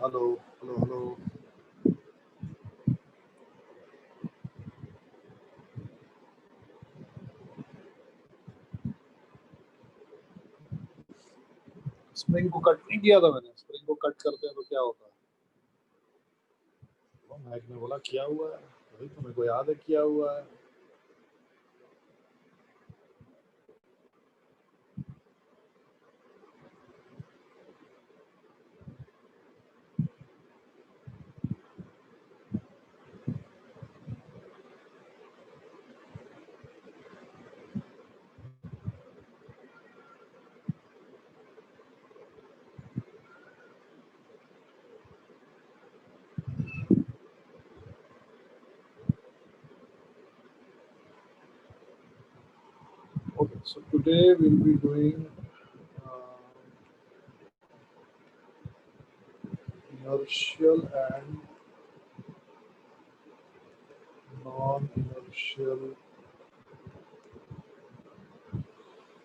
Hello, hello, hello. Spring को cut नहीं किया था मैंने। स्प्रिंग को कट करते हैं तो क्या होता है? तो मैक ने बोला किया हुआ है, वही तो मेरे को याद है किया हुआ है। Okay, so today we'll be doing inertial and non-inertial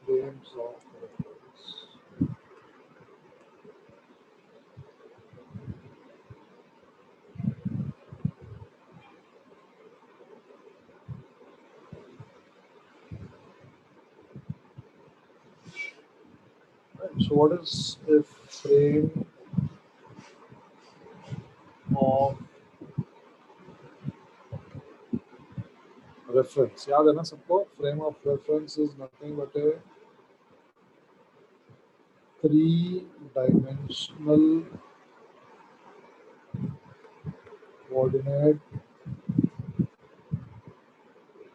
frames of reference. Right, so what is a frame of reference? याद है ना सबको? Frame of reference is nothing but a three-dimensional coordinate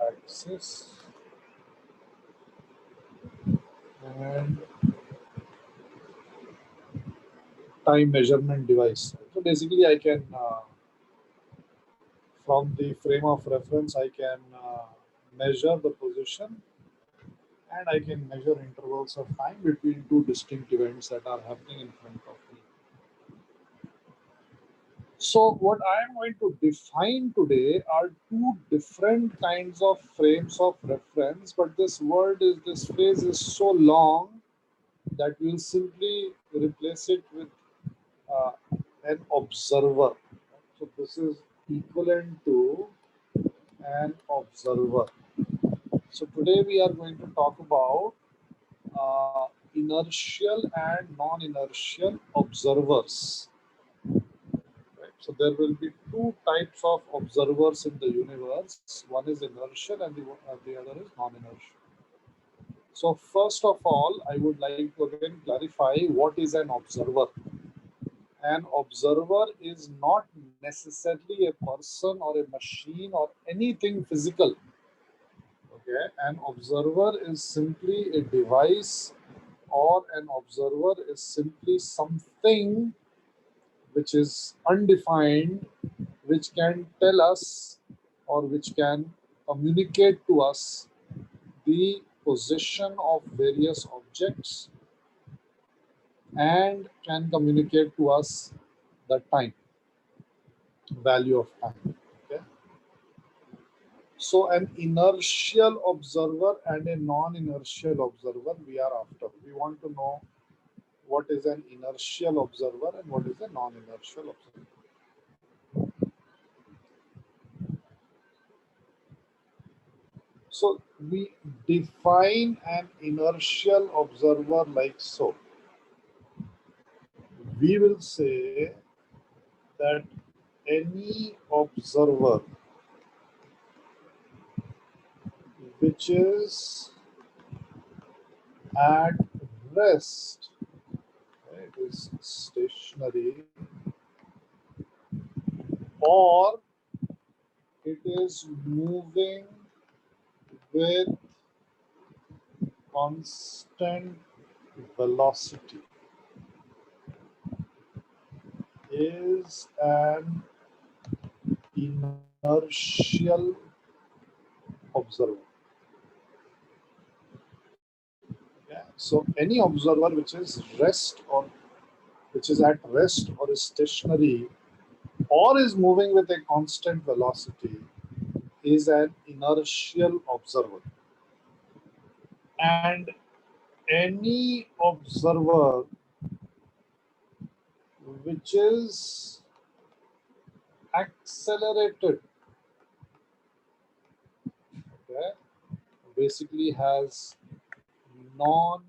axis and time measurement device. So basically, I can from the frame of reference, I can measure the position and I can measure intervals of time between two distinct events that are happening in front of me. So what I am going to define today are two different kinds of frames of reference, but this phrase is so long that we'll simply replace it with uh, an observer. So this is equivalent to an observer. So today we are going to talk about inertial and non-inertial observers. Right? So there will be two types of observers in the universe. One is inertial and the other is non-inertial. So first of all, I would like to again clarify what is an observer. An observer is not necessarily a person or a machine or anything physical. Okay, an observer is simply a device, or an observer is simply something which is undefined, which can tell us or which can communicate to us the position of various objects and can communicate to us the time, value of time. Okay. So an inertial observer and a non-inertial observer we are after. We want to know what is an inertial observer and what is a non-inertial observer. So we define an inertial observer like so. We will say that any observer which is at rest, it is stationary, or it is moving with constant velocity, is an inertial observer. Yeah. So any observer which is at rest or is stationary or is moving with a constant velocity is an inertial observer. And any observer which is accelerated, okay, basically has non-uniform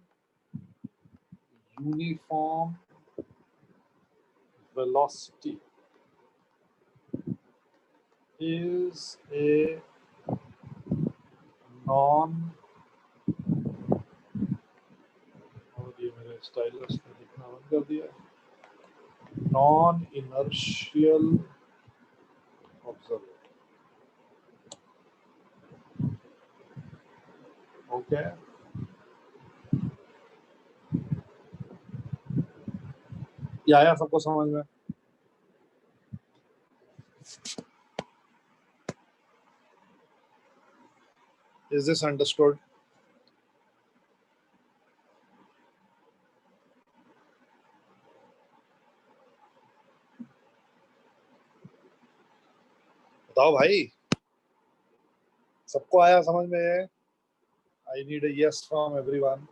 velocity, is a non, और ये मेरे stylus ने लिखना बंद कर दिया, non-inertial observer. Okay. ये आया सबको समझ में? Is this understood? बताओ भाई, सबको आया समझ में? I need a yes from everyone.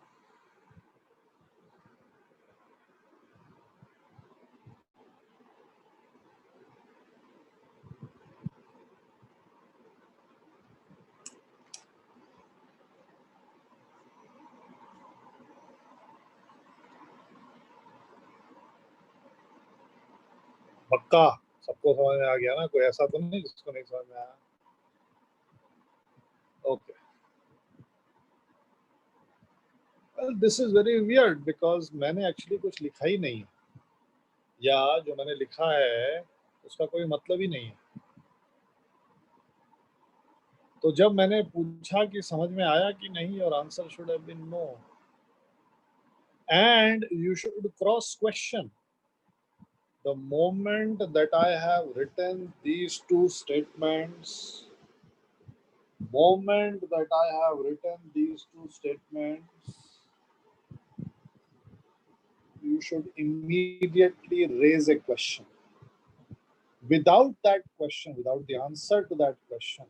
पक्का सबको समझ में आ गया ना? कोई ऐसा तो नहीं जिसको नहीं समझ में आया? Okay. Well, this is very weird because मैंने actually कुछ लिखा ही नहीं है, या जो मैंने लिखा है उसका कोई मतलब ही नहीं है. तो जब मैंने पूछा कि समझ में आया कि नहीं, your answer should have been no. And you should cross question. The moment that I have written these two statements, you should immediately raise a question. Without that question, without the answer to that question,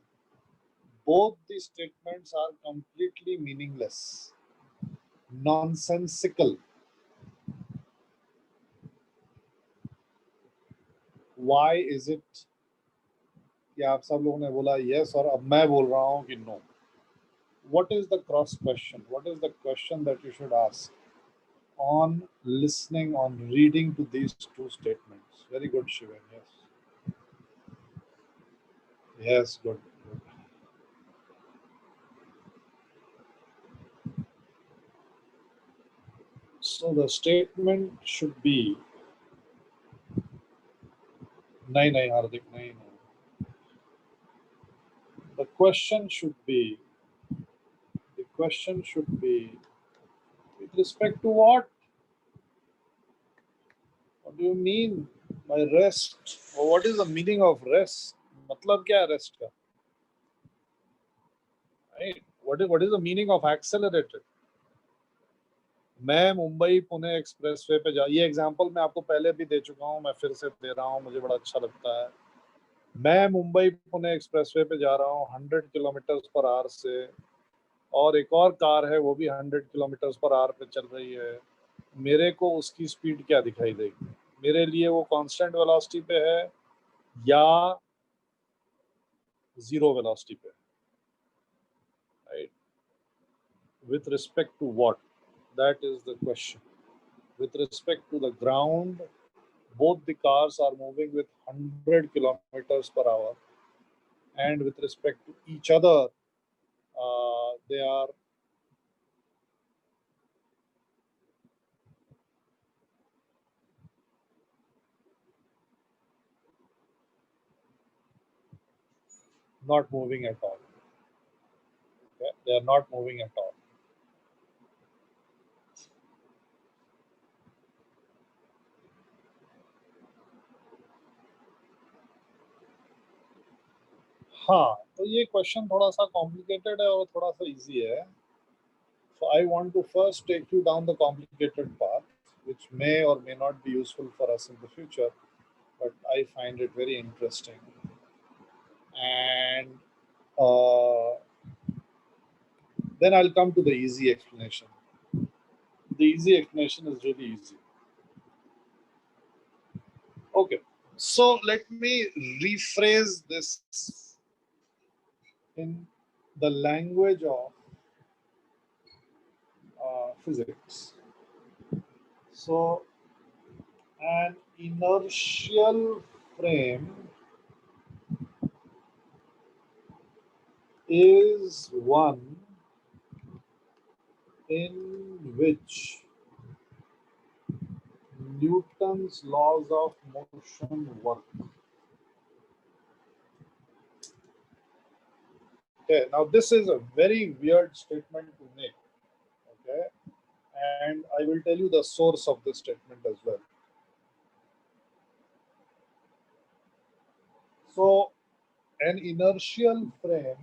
both these statements are completely meaningless, nonsensical. Why is it कि आप सब लोगों ने बोला yes और अब मैं बोल रहा हूँ कि no? What is the cross question? What is the question that you should ask on listening, on reading to these two statements? Very good, Shivan. Yes. Yes, good. Good. So the statement should be, nahi, Hardik, nahi. The question should be, with respect to what? What do you mean by rest? Or what is the meaning of rest? मतलब क्या है rest का? Right? What is the meaning of accelerated? मैं Mumbai Pune expressway पे जा, ये example मैं आपको पहले भी दे चुका हूँ, मैं फिर से दे रहा हूँ, मुझे बड़ा अच्छा लगता है. मैं मुंबई पुणे एक्सप्रेसवे पे जा रहा हूँ 100 किलोमीटर पर आवर से, और एक और कार है वो भी 100 किलोमीटर पर आवर पे चल रही है. मेरे को उसकी स्पीड क्या दिखाई देगी? मेरे लिए वो कांस्टेंट वेलोसिटी पे है या जीरो वेलोसिटी पे? Right? With respect to what? That is the question. With respect to the ground, both the cars are moving with 100 kilometers per hour, and with respect to each other, they are not moving at all. Okay? They are not moving at all. हाँ, तो ये question थोड़ा सा complicated है और थोड़ा सा easy है. So I want to first take you down the complicated path, which may or may not be useful for us in the future, but I find it very interesting. And then I'll come to the easy explanation. The easy explanation is really easy. So let me rephrase this in the language of physics. So an inertial frame is one in which Newton's laws of motion work. Okay, now this is a very weird statement to make. Okay, and I will tell you the source of this statement as well. So, an inertial frame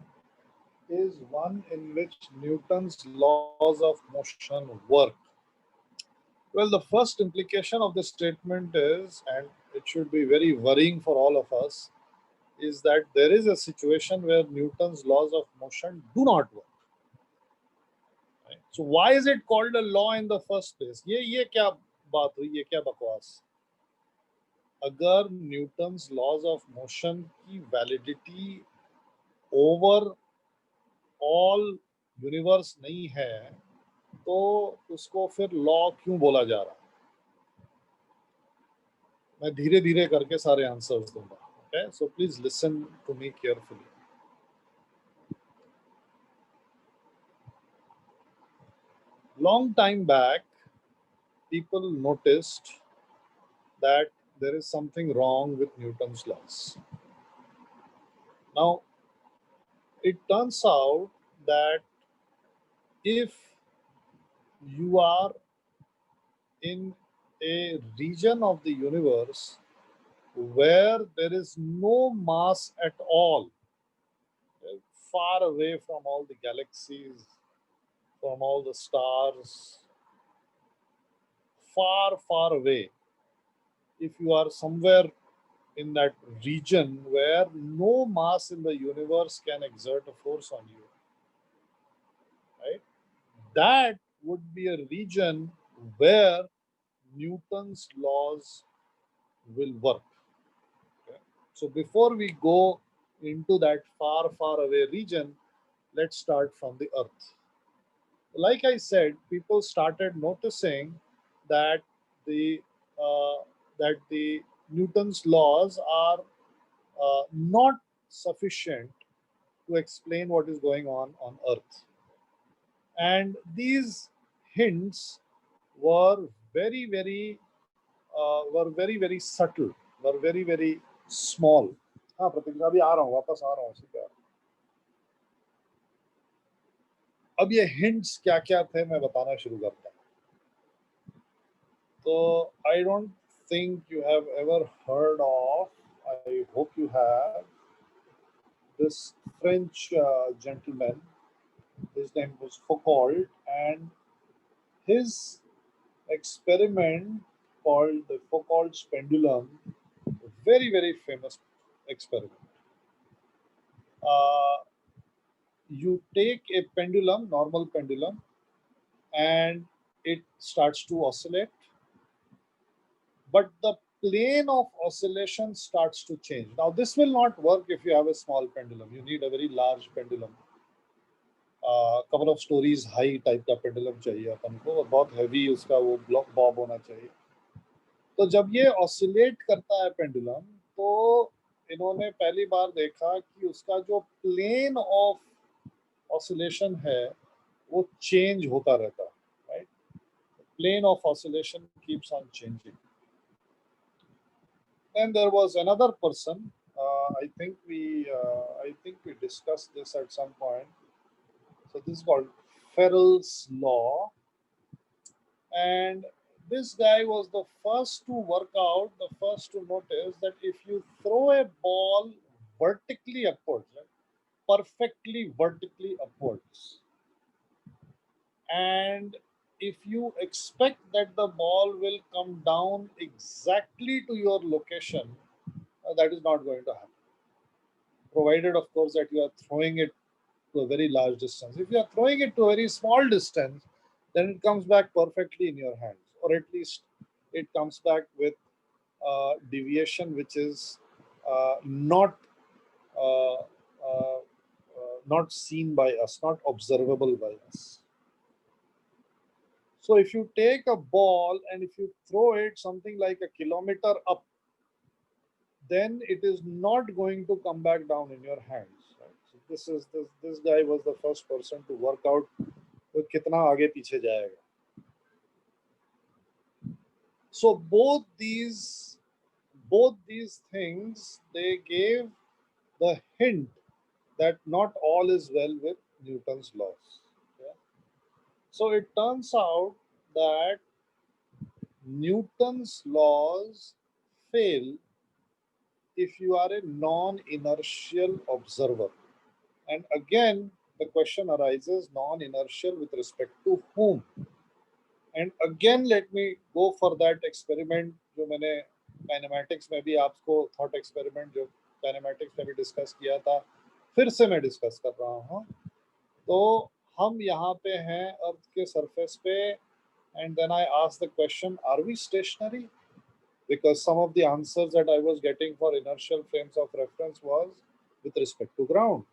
is one in which Newton's laws of motion work. Well, the first implication of this statement is, and it should be very worrying for all of us, is that there is a situation where Newton's laws of motion do not work. Right? So why is it called a law in the first place? ये क्या बात हुई, ये क्या बकवास? अगर Newton's laws of motion की validity over all universe नहीं है तो उसको फिर लॉ क्यों बोला जा रहा है? मैं धीरे धीरे करके सारे आंसर्स दूंगा. Okay, so please listen to me carefully. Long time back, people noticed that there is something wrong with Newton's laws. Now, it turns out that if you are in a region of the universe where there is no mass at all, far away from all the galaxies, from all the stars, far, far away, if you are somewhere in that region where no mass in the universe can exert a force on you, right? That would be a region where Newton's laws will work. Okay? So before we go into that far, far away region, let's start from the Earth. Like I said, people started noticing that the uh, the Newton's laws are not sufficient to explain what is going on Earth. And these hints were very subtle, were very small. हाँ प्रतीक अभी आ रहा हूँ, वापस आ रहा हूँ. ठीक है. अब ये hints क्या क्या थे मैं बताना शुरू करता हूँ. So I don't think you have ever heard of, I hope you have, this French gentleman. His name was Foucault, and his experiment called the Foucault's pendulum, very famous experiment. Uh, you take a pendulum, normal pendulum, and it starts to oscillate, but the plane of oscillation starts to change. Now, this will not work if you have a small pendulum. You need a very large pendulum. Couple of stories high type का pendulum चाहिए अपन को, और बहुत heavy उसका वो block Bob होना चाहिए. तो जब ये ऑसिलेट करता है पेंडुलम, तो इन्होंने पहली बार देखा कि उसका जो प्लेन ऑफ ऑसिलेशन है वो चेंज होता रहता है. Right, plane of oscillation keeps on changing. Then there was another person. I think we discussed this at some point. So this is called Ferrel's law, and this guy was the first to work out, the first to notice that if you throw a ball vertically upwards, right, perfectly vertically upwards, and if you expect that the ball will come down exactly to your location, that is not going to happen. Provided, of course, that you are throwing it to a very large distance. If you are throwing it to a very small distance, then it comes back perfectly in your hands, or at least it comes back with deviation which is not uh, uh, not seen by us, not observable by us. So if you take a ball and if you throw it something like a kilometer up, then it is not going to come back down in your hands. Right? So this guy was the first person to work out तो कितना आगे पीछे जाएगा. So both these things, they gave the hint that not all is well with Newton's laws. Yeah? So it turns out that Newton's laws fail if you are a non-inertial observer. And again, the question arises, non-inertial with respect to whom? And again, let me go for that experiment जो मैंने kinematics में भी आपको thought experiment जो kinematics में भी discuss किया था, फिर से मैं डिस्कस कर रहा हूँ. तो हम यहाँ पे हैं अर्थ के सरफेस पे, and then I asked the question, are we stationary? Because some of the answers that I was getting for inertial frames of reference was with respect to ground.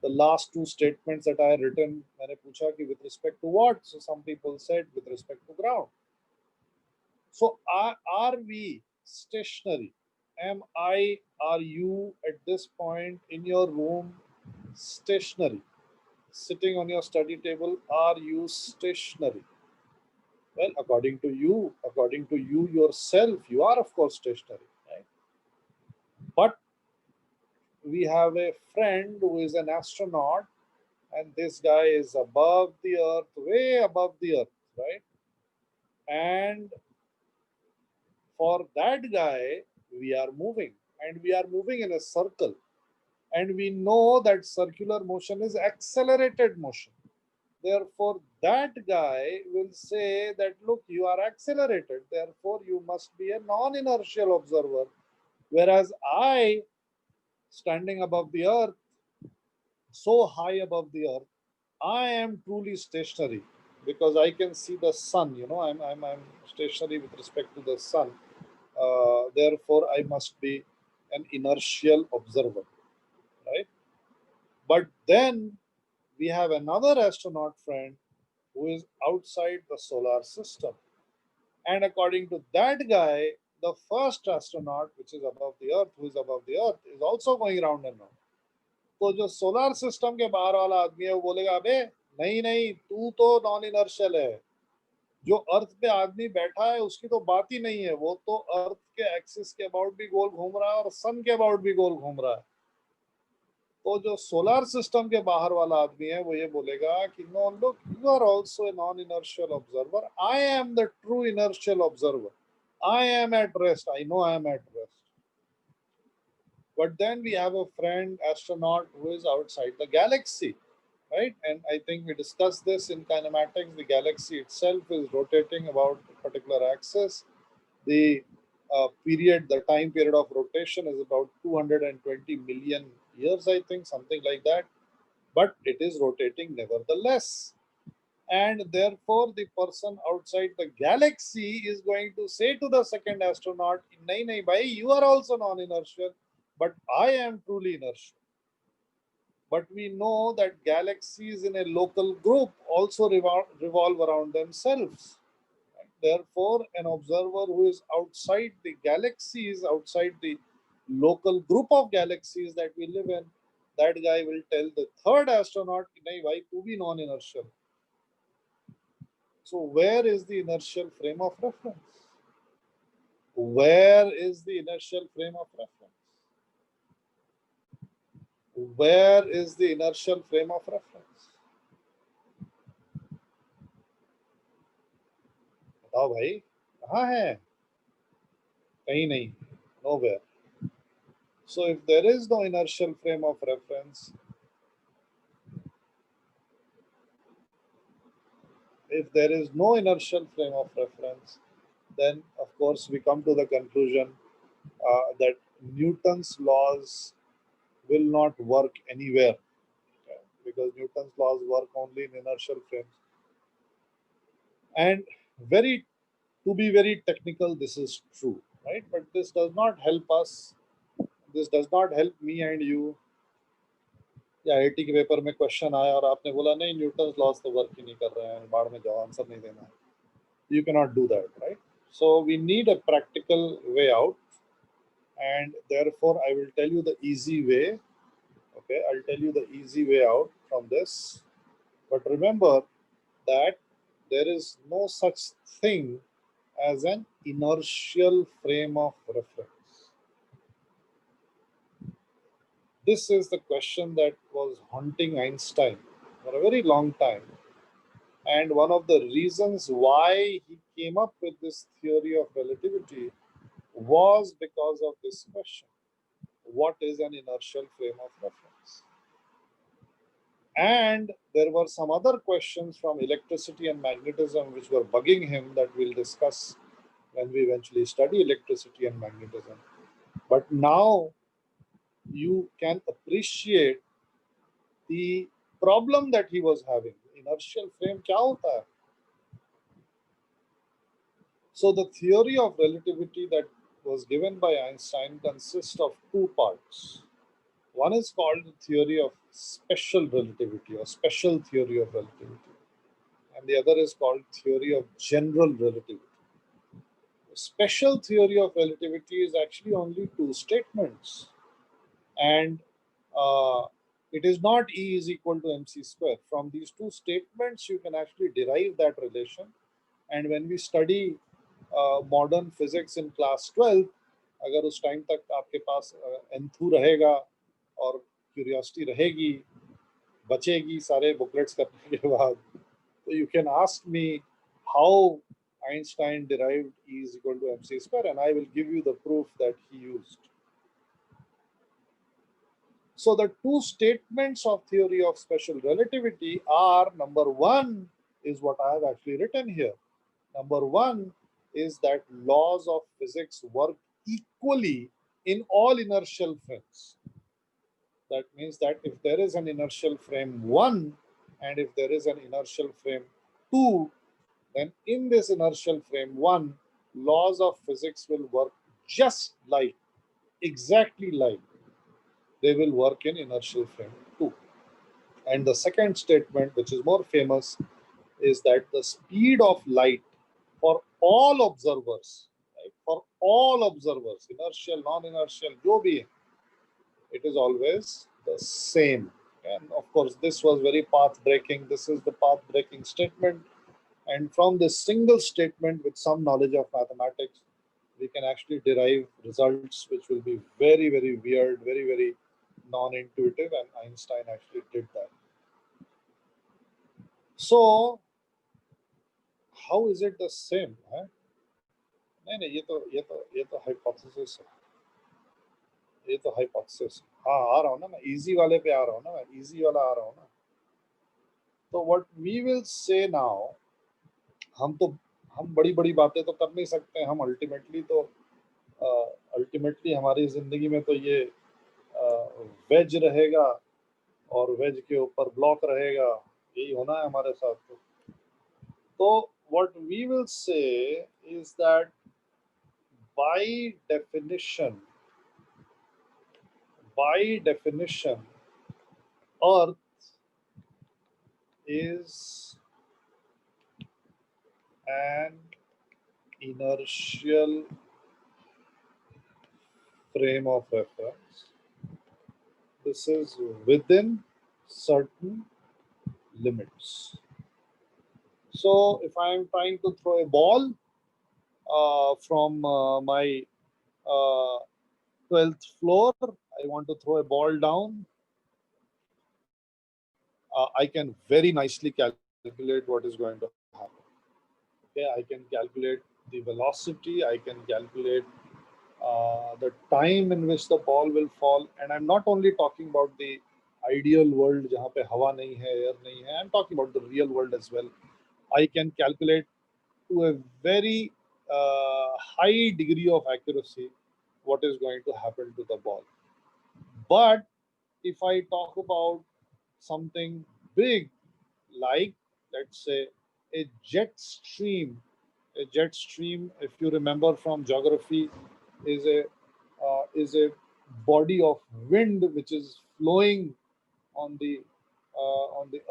The last two statements that I had written, मैंने पूछा कि with respect to what? So some people said with respect to ground. So are we stationary? Are you at this point in your room stationary? Sitting on your study table, are you stationary? Well, according to you yourself, you are of course stationary, right? But we have a friend who is an astronaut, and this guy is above the earth, way above the earth, right? And for that guy, we are moving, and we are moving in a circle. And we know that circular motion is accelerated motion. Therefore, that guy will say that, look, you are accelerated. Therefore, you must be a non inertial observer. Whereas I, standing above the earth, so high above the earth, I am truly stationary because I can see the sun. I'm stationary with respect to the sun. Therefore, I must be an inertial observer, right? But then we have another astronaut friend who is outside the solar system. And according to that guy, the first astronaut, which is above the earth, who is above the earth, is also going round and round. तो जो solar system के बाहर वाला आदमी है वो बोलेगा, अबे नहीं नहीं, तू तो नॉन इनर्शियल है. जो अर्थ पे आदमी बैठा है उसकी तो बात ही नहीं है, वो तो अर्थ के एक्सिस के अबाउट भी गोल घूम रहा है और सन के अबाउट भी गोल घूम रहा है. तो जो सोलर सिस्टम के बाहर वाला आदमी है वो ये बोलेगा कि no, look, you are also a non inertial observer, I am the true inertial observer, I am at rest, I know I am at rest. But then we have a friend astronaut who is outside the galaxy, right? And I think we discussed this in kinematics. The galaxy itself is rotating about a particular axis. The the time period of rotation is about 220 million years, I think, something like that. But it is rotating nevertheless. And therefore, the person outside the galaxy is going to say to the second astronaut, nahi, nahi, bhai, you are also non inertial, but I am truly inertial. But we know that galaxies in a local group also revolve around themselves. Therefore, an observer who is outside the galaxies, outside the local group of galaxies that we live in, that guy will tell the third astronaut, nahi bhai, tu bhi non-inertial. So where is the inertial frame of reference? Where is the inertial frame of reference? Where is the inertial frame of reference? बताओ भाई, कहाँ है? कहीं नहीं, nowhere. So if there is no inertial frame of reference, if there is no inertial frame of reference, then of course we come to the conclusion that Newton's laws will not work anywhere, okay? Because Newton's laws work only in inertial frames. And to be very technical, this is true. right? But this does not help us. This does not help me and you. या IIT के paper में question आया और आपने बोला नहीं Newton's loss तो work ही नहीं कर रहे हैं, बाढ़ में जाओ, आंसर नहीं देना है. You cannot do that, right? So we need a practical way out, and therefore I will tell you the easy way. Okay, I'll tell you the easy way out from this. But remember that there is no such thing as an inertial frame of reference. This is the question that was haunting Einstein for a very long time. And one of the reasons why he came up with this theory of relativity was because of this question. What is an inertial frame of reference? And there were some other questions from electricity and magnetism which were bugging him that we'll discuss when we eventually study electricity and magnetism. But now you can appreciate the problem that he was having. Inertial frame क्या होता है? So the theory of relativity that was given by Einstein consists of two parts. One is called the theory of special relativity or special theory of relativity, and the other is called theory of general relativity. The special theory of relativity is actually only two statements, and it is not E is equal to mc square. From these two statements, you can actually derive that relation. And when we study modern physics in class 12, अगर उस time तक आपके पास enthu रहेगा और curiosity रहेगी, बचेगी सारे booklets करने के बाद, तो you can ask me how Einstein derived E is equal to mc square, and I will give you the proof that he used. So the two statements of theory of special relativity are, number one is what I have actually written here. Number one is that laws of physics work equally in all inertial frames. That means that if there is an inertial frame 1 and if there is an inertial frame 2, then in this inertial frame 1, laws of physics will work just like, exactly like they will work in inertial frame 2. And the second statement, which is more famous, is that the speed of light for all observers, right, for all observers, inertial, non-inertial, jo bhi hai, it is always the same. And of course, this was very path-breaking. This is the path-breaking statement. And from this single statement, with some knowledge of mathematics, we can actually derive results which will be very, very weird, very, very non-intuitive, and Einstein actually did that. So, how is it the same? Huh? नहीं नहीं ये तो hypothesis है, ये तो hypothesis. हाँ आ रहा हूँ ना मैं, easy वाले पे आ रहा हूँ ना मैं, easy वाला आ रहा हूँ ना. तो what we will say now, हम बड़ी बड़ी बातें तो कर नहीं सकते. हम अल्टीमेटली हमारी जिंदगी में तो ये वेज रहेगा और वेज के ऊपर ब्लॉक रहेगा, यही होना है हमारे साथ. तो what we will say is that by definition, Earth is an inertial frame of reference. This is within certain limits. So if I am trying to throw a ball from my 12th floor, I want to throw a ball down, I can very nicely calculate what is going to happen. Okay, I can calculate the velocity, I can calculate the time in which the ball will fall, and I'm not only talking about the ideal world जहाँ पे हवा नहीं है, air नहीं है, I'm talking about the real world as well. I can calculate to a very high degree of accuracy what is going to happen to the ball. But if I talk about something big, like let's say a jet stream, if you remember from geography, is a body of wind which is flowing on the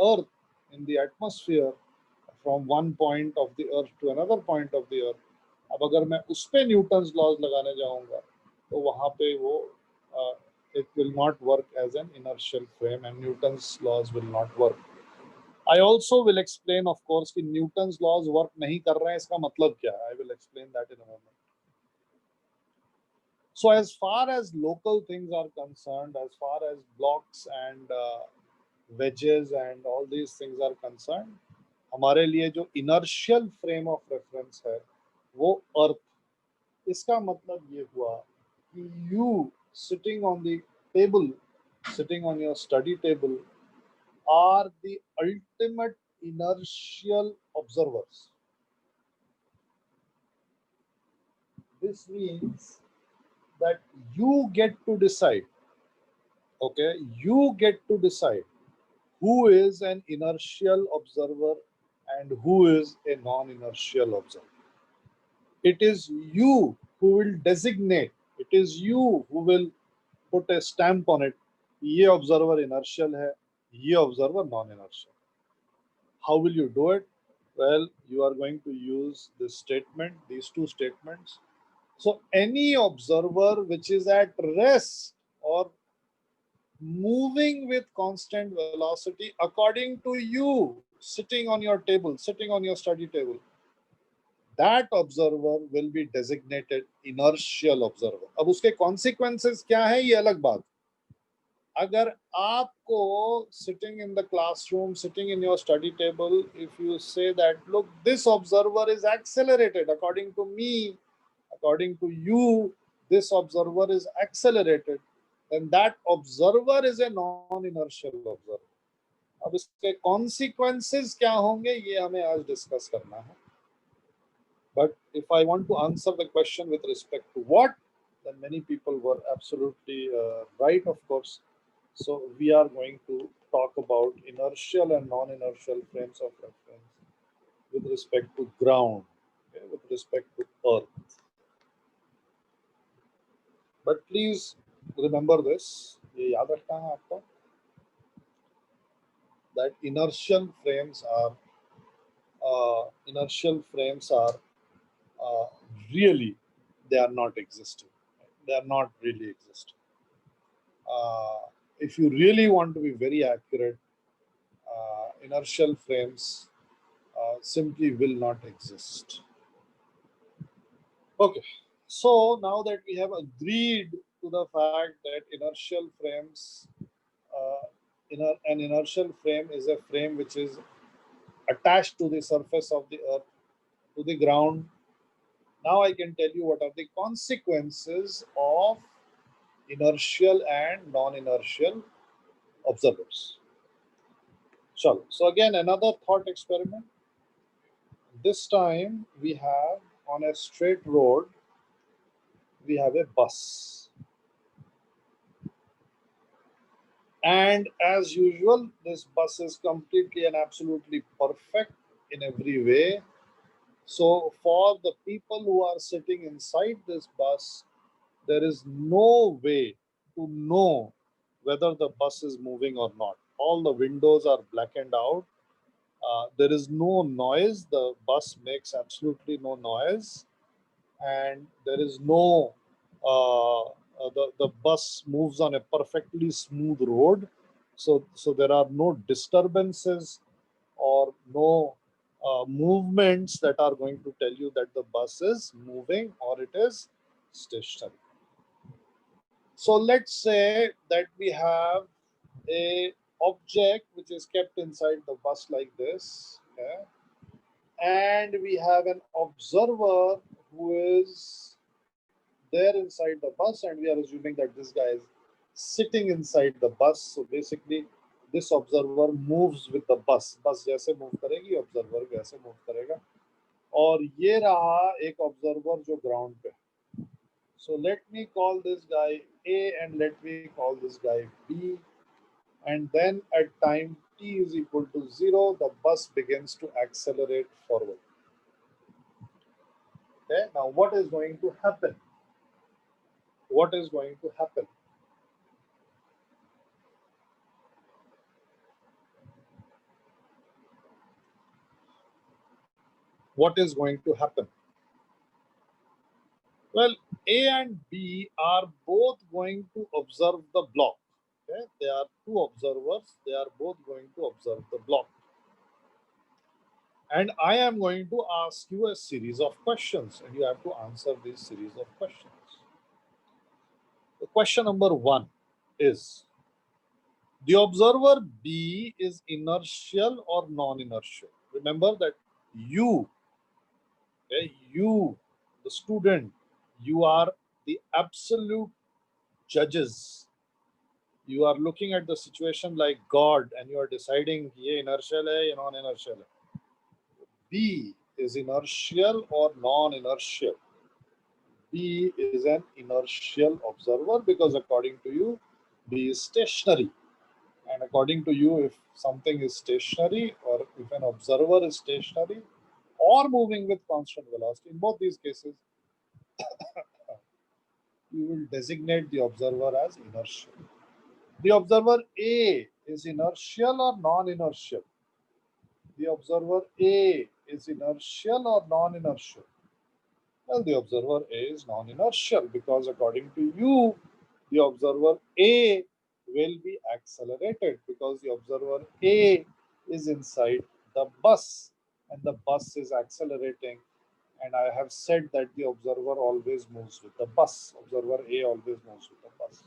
earth in the atmosphere from one point of the earth to another point of the earth. अब अगर मैं उस पे Newton's laws लगाने जाऊंगा तो वहां पे वो it will not work as an inertial frame and Newton's laws will not work. I also will explain, of course, कि Newton's laws work नहीं कर रहे हैं इसका मतलब क्या है. I will explain that in a moment. So as far as local things are concerned, as far as blocks and wedges and all these things are concerned, हमारे लिए जो inertial frame of reference है वो अर्थ. इसका मतलब ये हुआ कि you sitting on the table, sitting on your study table, are the ultimate inertial observers. This means that you get to decide, okay, you get to decide who is an inertial observer and who is a non-inertial observer. It is you who will designate, it is you who will put a stamp on it. ये observer inertial है, ये observer non-inertial. How will you do it? Well, you are going to use this statement, these two statements. So any observer which is at rest or moving with constant velocity according to you, sitting on your table, sitting on your study table, that observer will be designated inertial observer. अब उसके consequences क्या है ये अलग बात. अगर आपको sitting in the classroom, sitting in your study table, if you say that, look, this observer is accelerated according to me, according to you, this observer is accelerated, then that observer is a non-inertial observer. अब इसके consequences क्या होंगे ये हमें आज discuss करना है. But if I want to answer the question with respect to what, then many people were absolutely right, of course. So we are going to talk about inertial and non-inertial frames of reference with respect to ground, okay, with respect to earth. But please remember this, ये याद रखना है आपको, that inertial frames are really, they are not existing. They are not really existing. If you really want to be very accurate, inertial frames simply will not exist. Okay, so now that we have agreed to the fact that inertial frames, an inertial frame is a frame which is attached to the surface of the earth, to the ground. Now I can tell you what are the consequences of inertial and non-inertial observers. So again, another thought experiment. This time we have on a straight road, we have a bus. And as usual, this bus is completely and absolutely perfect in every way. So for the people who are sitting inside this bus, there is no way to know whether the bus is moving or not. All the windows are blackened out. There is no noise. The bus makes absolutely no noise. And there is no, the bus moves on a perfectly smooth road. So there are no disturbances or no movements that are going to tell you that the bus is moving or it is stationary. So let's say that we have a object which is kept inside the bus like this, okay? And we have an observer who is there inside the bus, and we are assuming that this guy is sitting inside the bus. So basically this observer moves with the bus. बस जैसे move करेगी observer वैसे move करेगा. और ये रहा एक observer जो ground पे. So let me call this guy A and let me call this guy B. And then at time t is equal to 0, the bus begins to accelerate forward. Okay, now what is going to happen? what is going to happen? What is going to happen? Well, A and B are both going to observe the block. Okay? They are two observers. They are both going to observe the block. And I am going to ask you a series of questions, and you have to answer this series of questions. The question number one is, the observer B is inertial or non-inertial? Remember that you, okay, you, the student, you are the absolute judges. You are looking at the situation like God, and you are deciding ye inertial hai, ye non-inertial hai. B is inertial or non-inertial? B is an inertial observer because according to you, B is stationary. And according to you, if something is stationary or if an observer is stationary or moving with constant velocity, in both these cases, you will designate the observer as inertial. The observer A is inertial or non-inertial? The observer A is inertial or non-inertial? Well, the observer A is non-inertial because according to you, the observer A will be accelerated because the observer A is inside the bus and the bus is accelerating. And I have said that the observer always moves with the bus. Observer A always moves with the bus.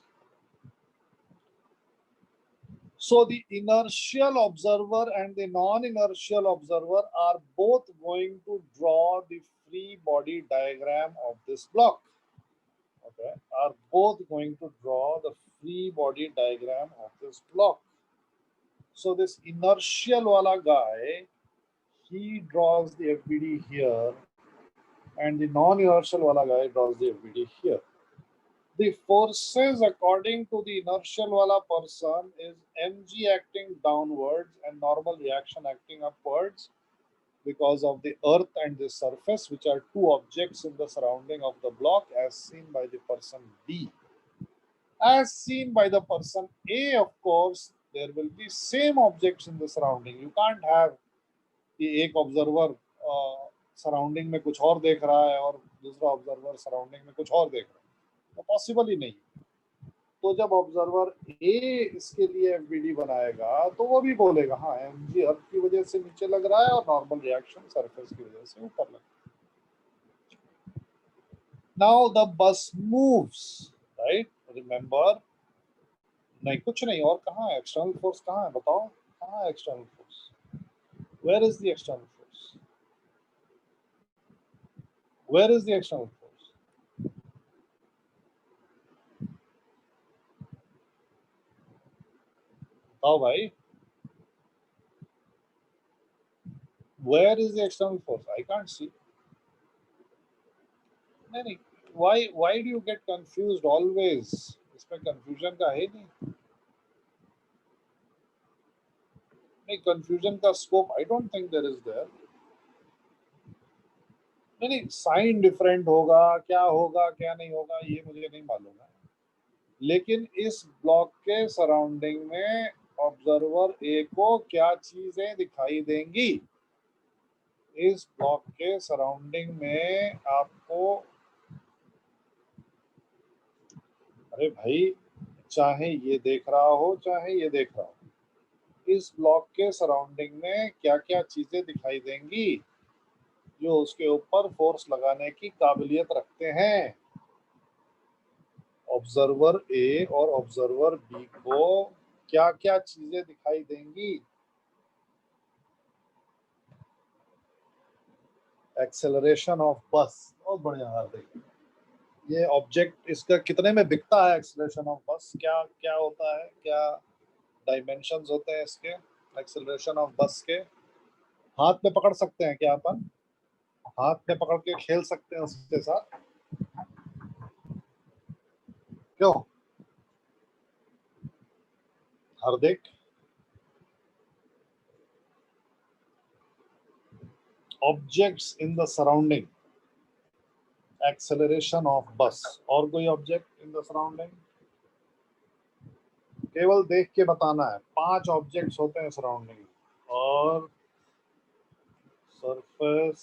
So the inertial observer and the non-inertial observer are both going to draw the free body diagram of this block. Okay, are both going to draw the free body diagram of this block. So this inertial wala guy, he draws the FBD here, and the non-inertial wala guy draws the FBD here. The forces according to the inertial wala person is mg acting downwards and normal reaction acting upwards because of the earth and the surface, which are two objects in the surrounding of the block as seen by the person B. As seen by the person A, of course, there will be same objects in the surrounding. You can't have कि एक observer surrounding में कुछ और देख रहा है और दूसरा ऑब्जर्वर सराउंडिंग में कुछ और देख रहा है, तो पॉसिबल ही नहीं. तो जब ऑब्जर्वर ए इसके लिए एफबीडी बनाएगा तो वो भी बोलेगा हाँ एमजी अर्थ की वजह से नीचे लग रहा है और नॉर्मल रिएक्शन सरफेस की वजह से ऊपर लग रहा है. Now the bus moves, right? Remember, नहीं कुछ नहीं. और कहाँ है एक्सटर्नल फोर्स? कहाँ है बताओ, कहाँ है external force? Where is the external force? Where is the external force? बताओ भाई, where is the external force? I can't see. नहीं, why do you get confused always? इसमें confusion का है नहीं. नहीं, confusion का scope I don't think there is there. नहीं, साइन डिफरेंट होगा, क्या होगा क्या नहीं होगा ये मुझे नहीं मालूम है. लेकिन इस ब्लॉक के सराउंडिंग में ऑब्जर्वर ए को क्या चीजें दिखाई देंगी? इस ब्लॉक के सराउंडिंग में आपको, अरे भाई, चाहे ये देख रहा हो चाहे ये देख रहा हो, इस ब्लॉक के सराउंडिंग में क्या क्या चीजें दिखाई देंगी जो उसके ऊपर फोर्स लगाने की काबिलियत रखते हैं? ऑब्जर्वर ए और ऑब्जर्वर बी को क्या क्या चीजें दिखाई देंगी? एक्सेलरेशन ऑफ बस. बहुत बढ़िया हार्दिक. ये ऑब्जेक्ट इसका कितने में बिकता है? एक्सेलरेशन ऑफ बस क्या क्या होता है, क्या डायमेंशंस होते हैं इसके एक्सेलरेशन ऑफ बस के? हाथ में पकड़ सकते हैं क्या अपन? हाथ में पकड़ के खेल सकते हैं उसके साथ? क्यों हार्दिक? Objects in the surrounding, acceleration of बस। और कोई ऑब्जेक्ट इन द सराउंडिंग? केवल देख के बताना है। 5 ऑब्जेक्ट्स होते हैं सराउंडिंग, और सरफेस,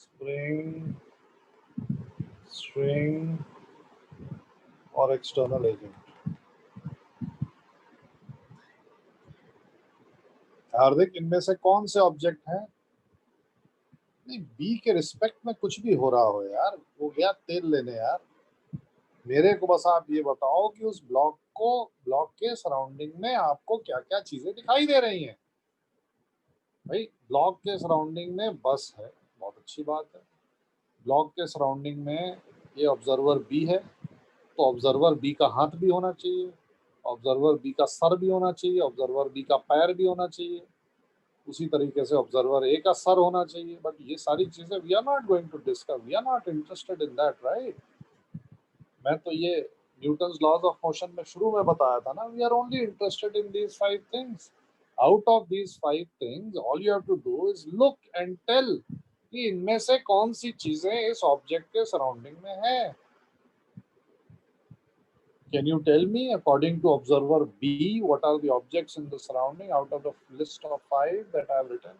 स्प्रिंग, स्ट्रिंग और एक्सटर्नल एजेंट। हार्दिक, इनमें से कौन से ऑब्जेक्ट हैं? नहीं, बी के रिस्पेक्ट में कुछ भी हो रहा हो यार, वो गया तेल लेने यार। मेरे को बस आप ये बताओ कि उस ब्लॉक के सराउंडिंग में आपको क्या क्या चीजें दिखाई दे रही हैं। भाई ब्लॉक के सराउंडिंग में बस है, बहुत अच्छी बात है। ब्लॉक के सराउंडिंग में ये ऑब्जर्वर बी है, तो ऑब्जर्वर बी का हाथ भी होना चाहिए, ऑब्जर्वर बी का सर भी होना चाहिए, ऑब्जर्वर बी का पैर भी होना चाहिए, उसी तरीके से ऑब्जर्वर ए का सर होना चाहिए। बट ये सारी चीजें we are not going to discuss, we are not interested in that, right? मैं तो ये न्यूटन्स लॉज ऑफ मोशन में शुरू में बताया था ना, we are only interested in these 5 things. Out of these 5 things all you have to do is look and tell कि इनमें से कौन सी चीजें इस ऑब्जेक्ट के सराउंडिंग में है। Can you tell me, according to observer B, what are the objects in the surrounding out of the list of 5 that I have written?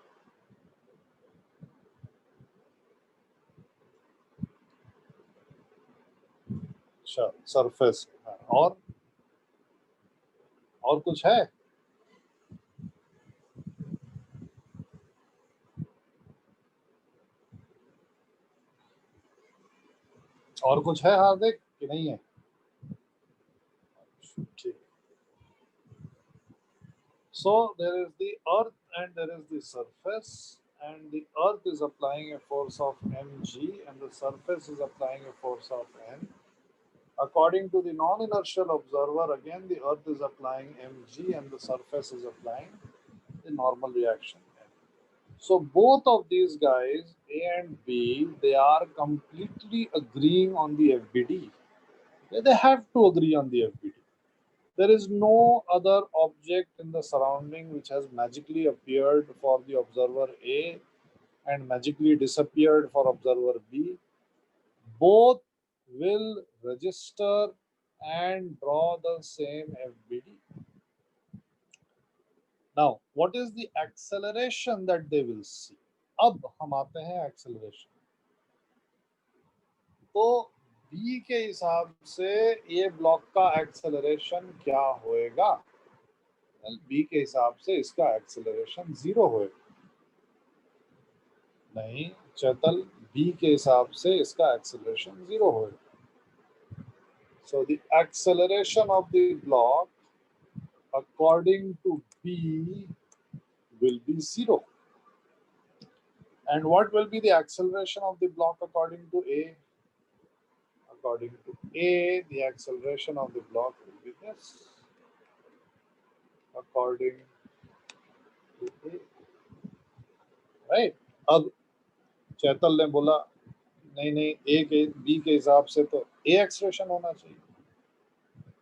अच्छा, सरफेस। और कुछ है? और कुछ है हार्दिक कि नहीं है? ठीक। So there is the earth and there is the surface, and the earth is applying a force of mg and the surface is applying a force of n. According to the non-inertial observer, again the earth is applying mg and the surface is applying the normal reaction. So both of these guys, A and B, they are completely agreeing on the FBD. They have to agree on the FBD. There is no other object in the surrounding which has magically appeared for the observer A and magically disappeared for observer B. Both will register and draw the same FBD. Now, what is the acceleration that they will see? अब हम आते हैं acceleration. तो B के हिसाब से ये block का एक्सेलरेशन क्या होएगा? बी के हिसाब से इसका एक्सेलरेशन 0 होएगा। नहीं चैतल, बी के हिसाब से इसका एक्सेलरेशन 0 होएगा। So the acceleration of the block according to B will be 0. And what will be the acceleration of the block according to A? According to A, the acceleration of the block will be this. According to A. Right? अब चैतल ने बोला नहीं नहीं, ए के B के हिसाब से तो ए एक्सप्रेशन होना चाहिए।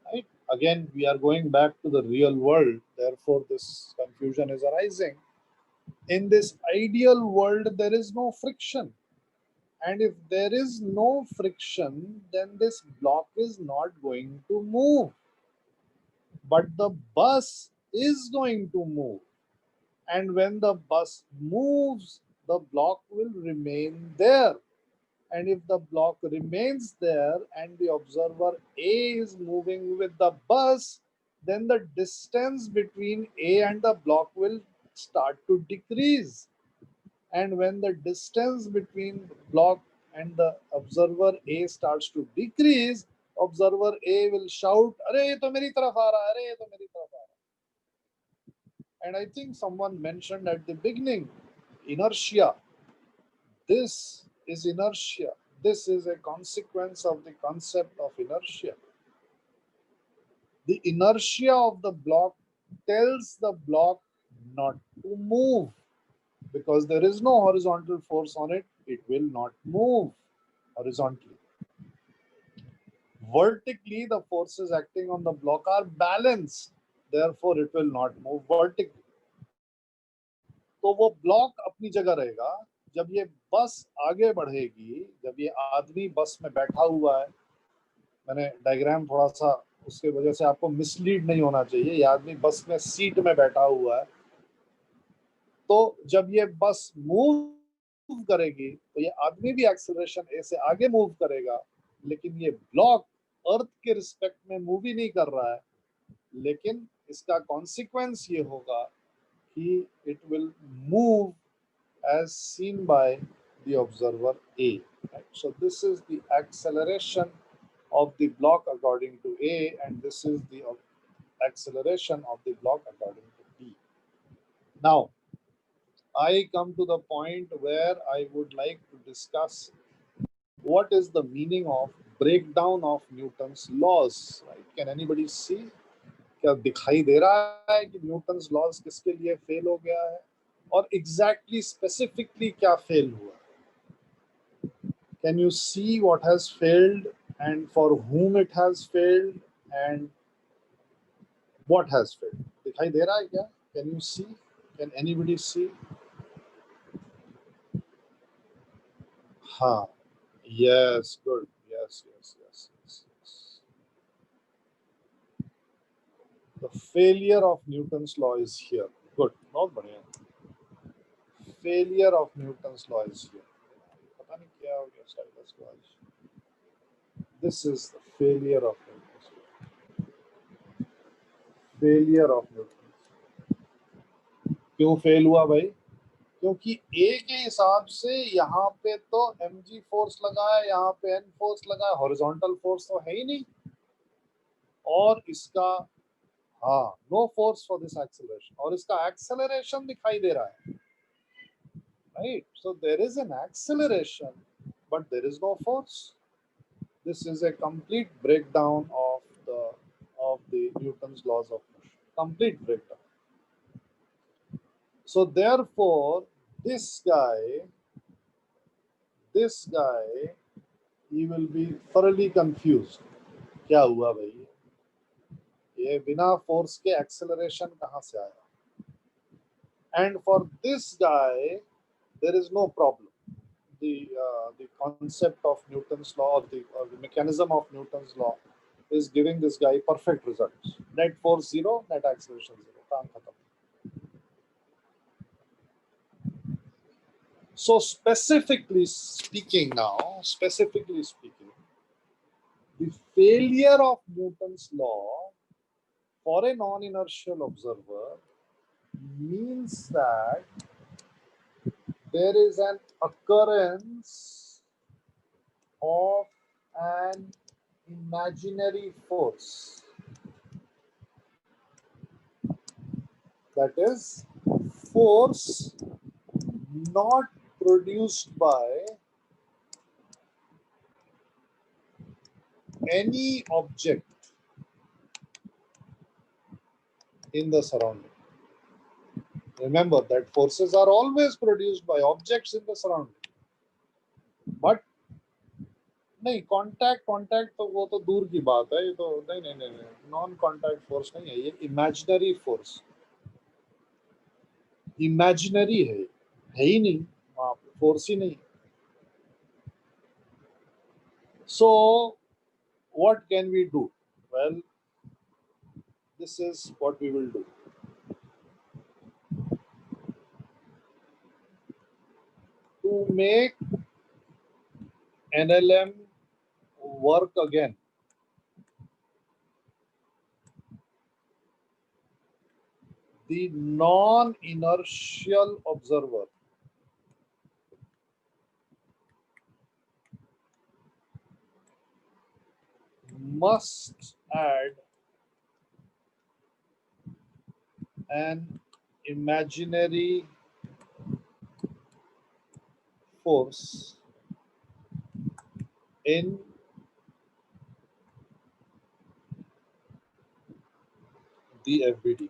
Right? Again, we are going back to the real world. Therefore, this confusion is arising. In this ideal world, there is no friction. And if there is no friction, then this block is not going to move. But the bus is going to move. And when the bus moves, the block will remain there. And if the block remains there and the observer A is moving with the bus, then the distance between A and the block will start to decrease. And when the distance between the block and the observer A starts to decrease, observer A will shout, "Arey, ye to meri taraf aa raha, arey, ye to meri taraf aa raha." And I think someone mentioned at the beginning, inertia. This is inertia. This is a consequence of the concept of inertia. The inertia of the block tells the block not to move. Because there is no horizontal force on it, it will not move horizontally. Vertically, the forces acting on the block are balanced. Therefore, it will not move vertically. तो वो block अपनी जगह रहेगा, जब ये बस आगे बढ़ेगी, जब ये आदमी बस में बैठा हुआ है, मैंने डायग्राम थोड़ा सा उसके वजह से आपको मिसलीड नहीं होना चाहिए, ये आदमी बस में सीट में बैठा हुआ है, तो जब ये बस मूव करेगी तो ये आदमी भी एक्सेलरेशन ए से आगे मूव करेगा, लेकिन ये ब्लॉक अर्थ के रिस्पेक्ट में मूव ही नहीं कर रहा है, लेकिन इसका कॉन्सिक्वेंस ये होगा कि it will move as seen by the observer A. Right? So this is the acceleration of the block according to A, and this is the acceleration of the block according to B. Now, I come to the point where I would like to discuss what is the meaning of breakdown of Newton's laws. Right? Can anybody see? क्या दिखाई दे रहा है कि Newton's laws किसके लिए fail हो गया है और एग्जैक्टली स्पेसिफिकली क्या फेल हुआ? Can you see what has failed and for whom it has failed and what has failed? दिखाई दे रहा है क्या? Can you see? Can anybody see? हाँ. Yes, good. Yes, yes, yes, yes, yes. The failure of Newton's law is here. Good. बहुत बढ़िया. Failure of Newton's law is here. पता नहीं क्या हो गया स्टाइलस को आज. This is the failure of Newton's law. Failure of Newton's. क्यों फेल हुआ भाई? क्योंकि ए के हिसाब से यहाँ पे तो mg फोर्स लगा है, यहाँ पे n फोर्स लगा है, हॉरिजॉन्टल फोर्स तो है ही नहीं, और इसका हाँ no force for this acceleration, और इसका एक्सेलरेशन दिखाई दे रहा है, right? So there is an acceleration but there is no force. This is a complete breakdown of the Newton's laws of motion. Complete breakdown. So therefore, this guy, he will be thoroughly confused. क्या हुआ भाई? ये बिना force के acceleration कहाँ से आया? And for this guy, there is no problem. The concept of Newton's law, or the mechanism of Newton's law, is giving this guy perfect results. Net force 0, net acceleration 0. काम खत्म. So specifically speaking, the failure of Newton's law for a non-inertial observer means that there is an occurrence of an imaginary force, that is force not produced by any object in the surrounding. Remember that forces are always produced by objects in the surrounding. But नहीं, contact तो वो तो दूर की बात है, ये तो नहीं, नॉन कांटेक्ट फोर्स नहीं है, ये इमेजिनरी फोर्स, इमेजिनरी है ही नहीं, वहां पे फोर्स ही नहीं. So what can we do? Well, this is what we will do. To make NLM work again, the non-inertial observer must add an imaginary force in the FBD.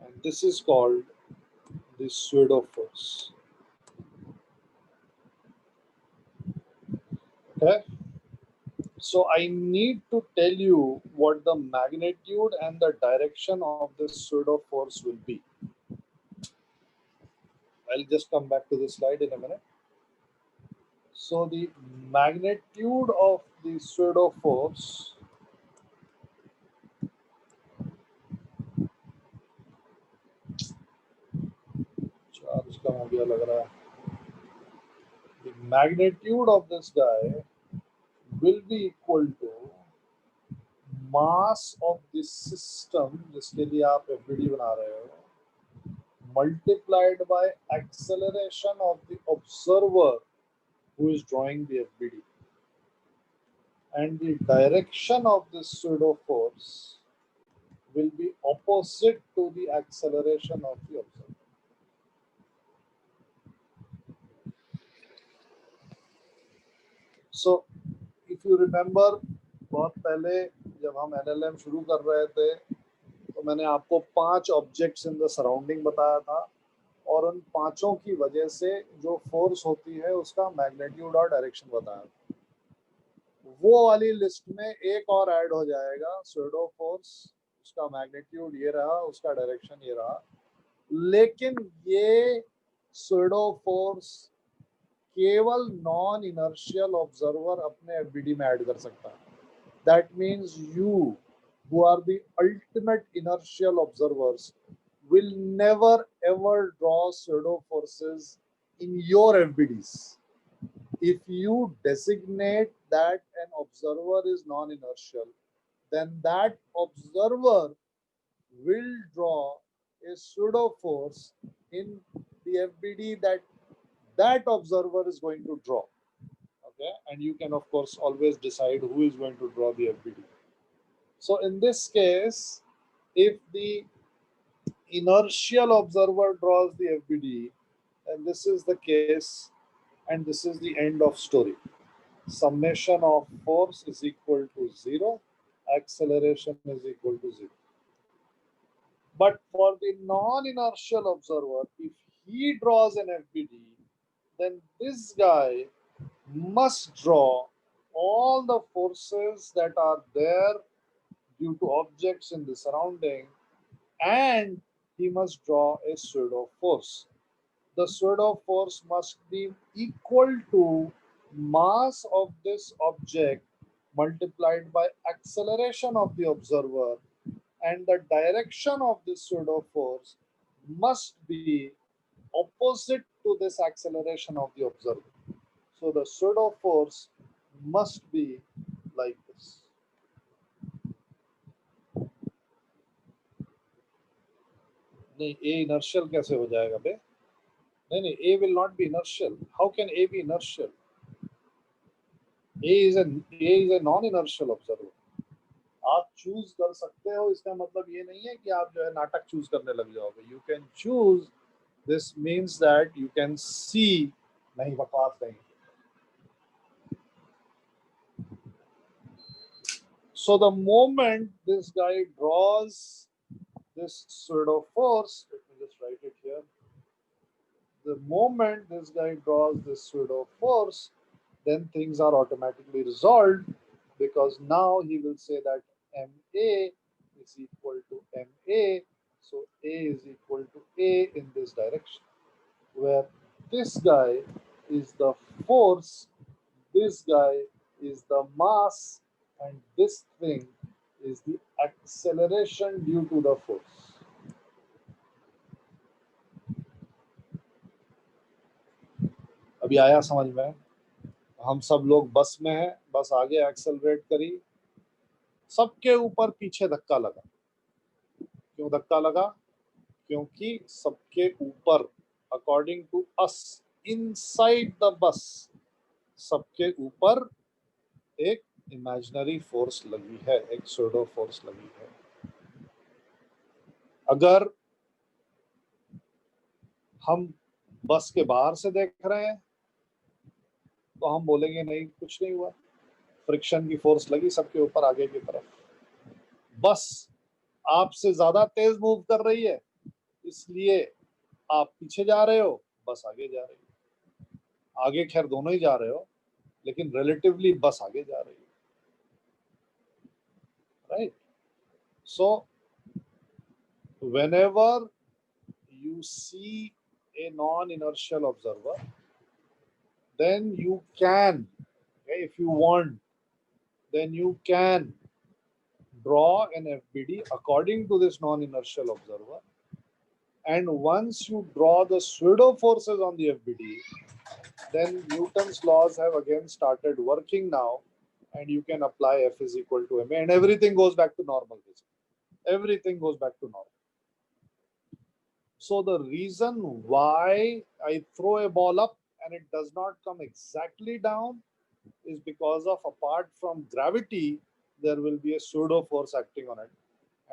And this is called the pseudo force. Okay, So I need to tell you what the magnitude and the direction of this pseudo force will be. I'll just come back to this slide in a minute. So the magnitude of the pseudo force charge कम हो गया लग रहा है. The magnitude of this guy will be equal to mass of this system जिसके लिए आप FBD बना रहे हो multiplied by acceleration of the observer who is drawing the FBD, and the direction of this pseudo force will be opposite to the acceleration of the observer. So if you remember, बहुत पहले जब हम NLM शुरू कर रहे थे तो मैंने आपको 5 ऑब्जेक्ट्स इन द सराउंडिंग बताया था, और उन पांचों की वजह से जो फोर्स होती है उसका मैग्नीट्यूड और डायरेक्शन बताया था. वो वाली लिस्ट में एक और ऐड हो जाएगा स्यूडो फोर्स, उसका मैग्नीट्यूड ये रहा, उसका डायरेक्शन ये रहा. लेकिन ये स्यूडो फोर्स केवल नॉन इनर्शियल ऑब्जर्वर अपने एफबीडी में ऐड कर सकता है. That means you who are the ultimate inertial observers will never ever draw pseudo forces in your FBDs. If you designate that an observer is non-inertial, then that observer will draw a pseudo force in the FBD that that observer is going to draw. Okay, and you can of course always decide who is going to draw the FBD. So in this case, if the inertial observer draws the FBD, and this is the case, and this is the end of story. Summation of force is equal to 0, acceleration is equal to 0. But for the non-inertial observer, if he draws an FBD, then this guy must draw all the forces that are there due to objects in the surrounding, and he must draw a pseudo force. The pseudo force must be equal to mass of this object multiplied by acceleration of the observer, and the direction of this pseudo force must be opposite to this acceleration of the observer. So the pseudo force must be like this. नहीं, A inertial कैसे हो जाएगा बे? नहीं, A will not be inertial. How can A be inertial? A is a non-inertial observer. आप choose कर सकते हो, इसका मतलब ये नहीं है कि आप जो है नाटक चूज करने लग जाओगे. You can choose. This means that you can see. नहीं, बकवास नहीं. So the moment this guy draws this pseudo force, let me just write it here. The moment this guy draws this pseudo force, then things are automatically resolved, because now he will say that MA is equal to MA. So A is equal to A in this direction, where this guy is the force, this guy is the mass, and this thing is the acceleration due to the force. अभी आया समझ में? हम सब लोग बस में हैं, बस आगे एक्सेलरेट करी, सबके ऊपर पीछे धक्का लगा. क्यों धक्का लगा? क्योंकि सबके ऊपर, according to us, inside the bus, सबके ऊपर एक इमेजिनरी फोर्स लगी है, एक स्यूडो फोर्स लगी है. अगर हम बस के बाहर से देख रहे हैं तो हम बोलेंगे नहीं, कुछ नहीं हुआ, फ्रिक्शन की फोर्स लगी सबके ऊपर आगे की तरफ. बस आपसे ज्यादा तेज मूव कर रही है, इसलिए आप पीछे जा रहे हो, बस आगे जा रही है. आगे खैर दोनों ही जा रहे हो, लेकिन रिलेटिवली बस आगे जा रही है. right? So whenever you see a non-inertial observer, then you can, okay, if you want, then you can draw an FBD according to this non-inertial observer. And once you draw the pseudo forces on the FBD, then Newton's laws have again started working now, and you can apply F is equal to ma, and everything goes back to normal. Everything goes back to normal. So the reason why I throw a ball up and it does not come exactly down is because of, apart from gravity, there will be a pseudo force acting on it,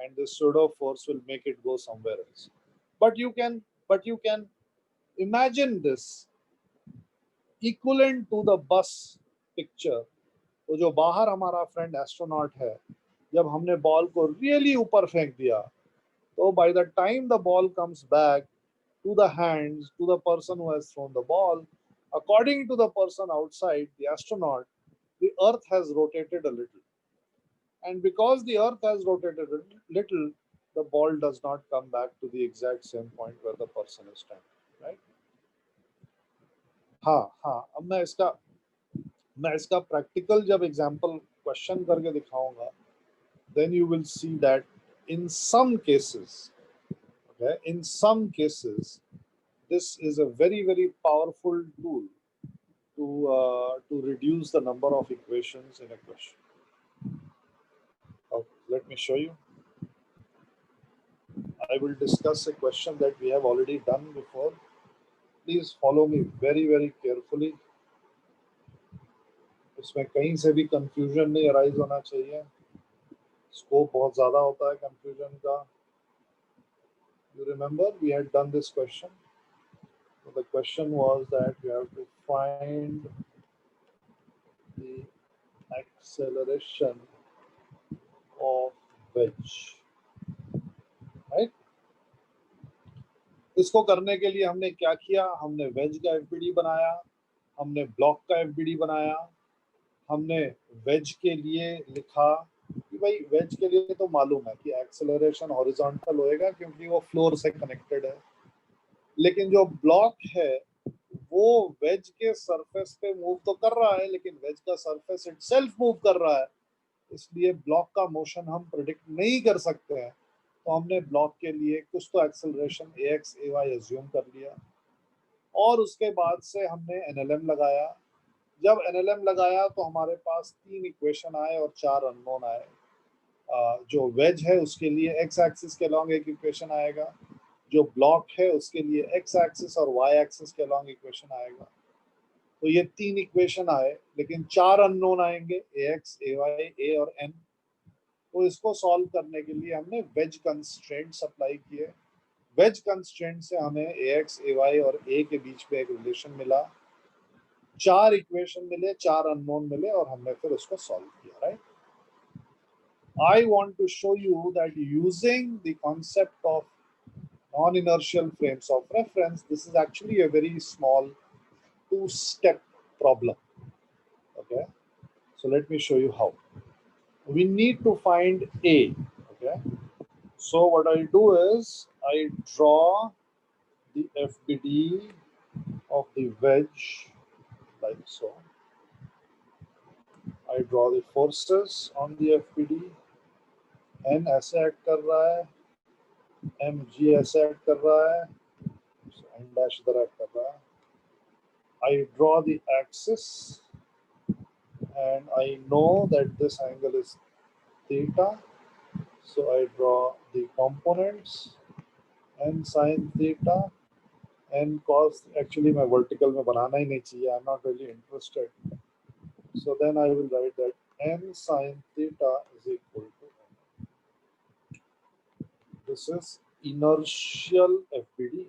and this pseudo force will make it go somewhere else. But you can imagine this equivalent to the bus picture. तो जो बाहर हमारा friend astronaut है, जब हमने ball को really ऊपर फेंक दिया, तो by the time the ball comes back to the hands, to the person who has thrown the ball, according to the person outside, the astronaut, the earth has rotated a little. And because the earth has rotated a little, the ball does not come back to the exact same point where the person is standing, right? हाँ हाँ, अब मैं इसका practical जब example question करके दिखाऊंगा, then you will see that in some cases, okay, in some cases, this is a very, very powerful tool to reduce the number of equations in a question. Okay, let me show you. I will discuss a question that we have already done before. Please follow me very, very carefully. इसमें कहीं से भी confusion नहीं arise होना चाहिए. Scope बहुत ज़्यादा होता है confusion का. You remember we had done this question. So the question was that you have to find the acceleration of wedge, right? इसको करने के लिए हमने क्या किया? हमने वेज का एफबीडी बनाया, हमने ब्लॉक का एफबीडी बनाया, हमने वेज के लिए लिखा कि भाई वेज के लिए तो मालूम है कि एक्सेलरेशन हॉरिजॉन्टल होएगा क्योंकि वो फ्लोर से कनेक्टेड है, लेकिन जो ब्लॉक है वो वेज के सरफेस पे मूव तो कर रहा है, लेकिन वेज का सरफेस इटसेल्फ मूव कर रहा है, इसलिए ब्लॉक का मोशन हम प्रिडिक्ट नहीं कर सकते हैं. तो हमने ब्लॉक के लिए कुछ तो एक्सेलरेशन ax ay अज्यूम कर लिया, और उसके बाद से हमने एनएलएम लगाया. जब एनएलएम लगाया तो हमारे पास 3 इक्वेशन आए और 4 अननोन आए. जो वेज है उसके लिए एक्स एक्सिस के लॉन्ग एक इक्वेशन आएगा, जो ब्लॉक है उसके लिए एक्स एक्सिस और वाई एक्सिस के लॉन्ग इक्वेशन आएगा. तो ये 3 इक्वेशन आए, लेकिन 4 अननोन आएंगे, ax ay a और n. तो इसको सॉल्व करने के लिए हमने वेज कंस्ट्रेंट्स अप्लाई किए. वेज कंस्ट्रेंट से हमें ax ay और a के बीच में एक रिलेशन मिला, 4 इक्वेशन मिले, 4 अननोन मिले, और हमने फिर उसको सॉल्व किया, right? I want to show you that using the concept of non-inertial frames of reference, this is actually a very small 2-step problem. Okay, so let me show you how. We need to find A. Okay, so what I do is I draw the FBD of the wedge like so. I draw the forces on the FBD. N ऐसे act कर रहा है, mg ऐसे act कर रहा है, n dash इधर act कर रहा है. I draw the axis and I know that this angle is theta, so I draw the components n sin theta, n cos. Actually मैं vertical में बनाना ही नहीं चाहिए, I'm not really interested. So then I will write that n sin theta is equal to n. This is inertial FBD.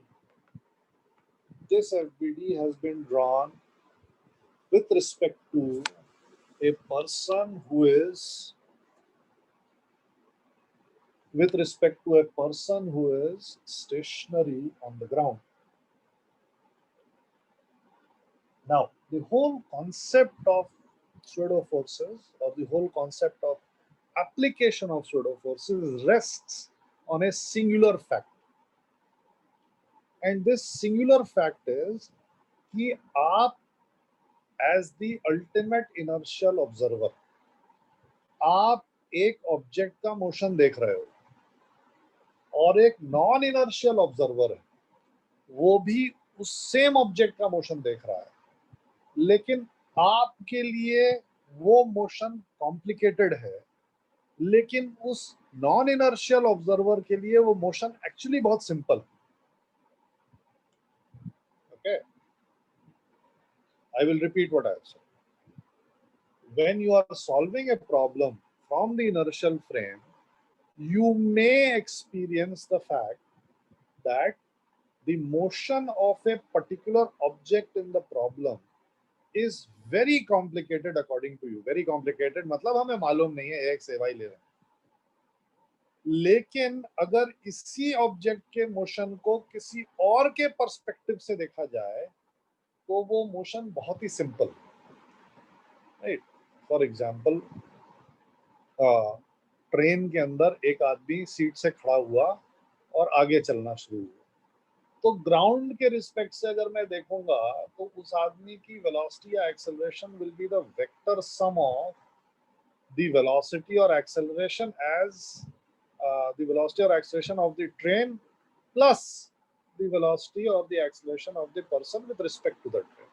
This FBD has been drawn with respect to a person who is stationary on the ground. Now, the whole concept of pseudo forces, or the whole concept of application of pseudo forces rests on a singular fact, and this singular fact is कि आप as the ultimate inertial observer आप एक object का motion देख रहे हो और एक नॉन इनर्शियल ऑब्जर्वर है, वो भी उस सेम ऑब्जेक्ट का मोशन देख रहा है, लेकिन आपके लिए वो मोशन कॉम्प्लिकेटेड है, लेकिन उस नॉन इनर्शियल ऑब्जर्वर के लिए वो मोशन एक्चुअली बहुत simple. Okay, I will repeat what I said. When you are solving a problem from the inertial frame, you may experience the fact that the motion of a particular object in the problem is very complicated according to you. Very complicated मतलब हमें मालूम नहीं है x y ले रहे हैं, लेकिन अगर इसी ऑब्जेक्ट के मोशन को किसी और के पर्सपेक्टिव से देखा जाए तो वो मोशन बहुत ही simple, right. For example, train के अंदर एक आदमी सीट से खड़ा हुआ और आगे चलना शुरू हुआ, तो ग्राउंड के रिस्पेक्ट से अगर मैं देखूंगा तो उस आदमी की वेलोसिटी या acceleration will be the vector sum of the velocity और एक्सेलरेशन एज द वेलोसिटी और acceleration of the train plus the velocity और the acceleration of the person with respect to the train.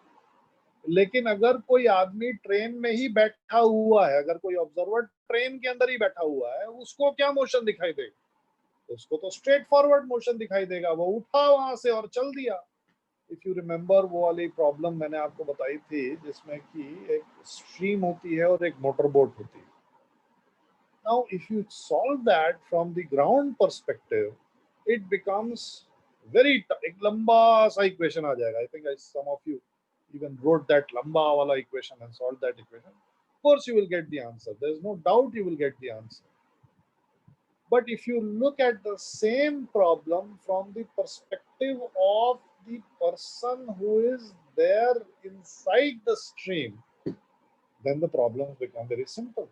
लेकिन अगर कोई आदमी train में ही बैठा हुआ है, अगर कोई ऑब्जर्वर ट्रेन के अंदर ही बैठा हुआ है, उसको क्या मोशन दिखाई देगा? उसको तो स्ट्रेट फॉरवर्ड मोशन दिखाई देगा, वो उठा वहां से और चल दिया। इफ यू रिमेम्बर वो वाली प्रॉब्लम मैंने आपको बताई थी जिसमें कि एक स्ट्रीम होती है और एक मोटर बोट होती है। Now if you solve that from the ground perspective, it becomes very, एक लंबा सा इक्वेशन आ जाएगा। I think some of you even wrote that lamba wala equation and solved that equation. Of course you will get the answer, there is no doubt you will get the answer. But if you look at the same problem from the perspective of the person who is there inside the stream, then the problems become very simple.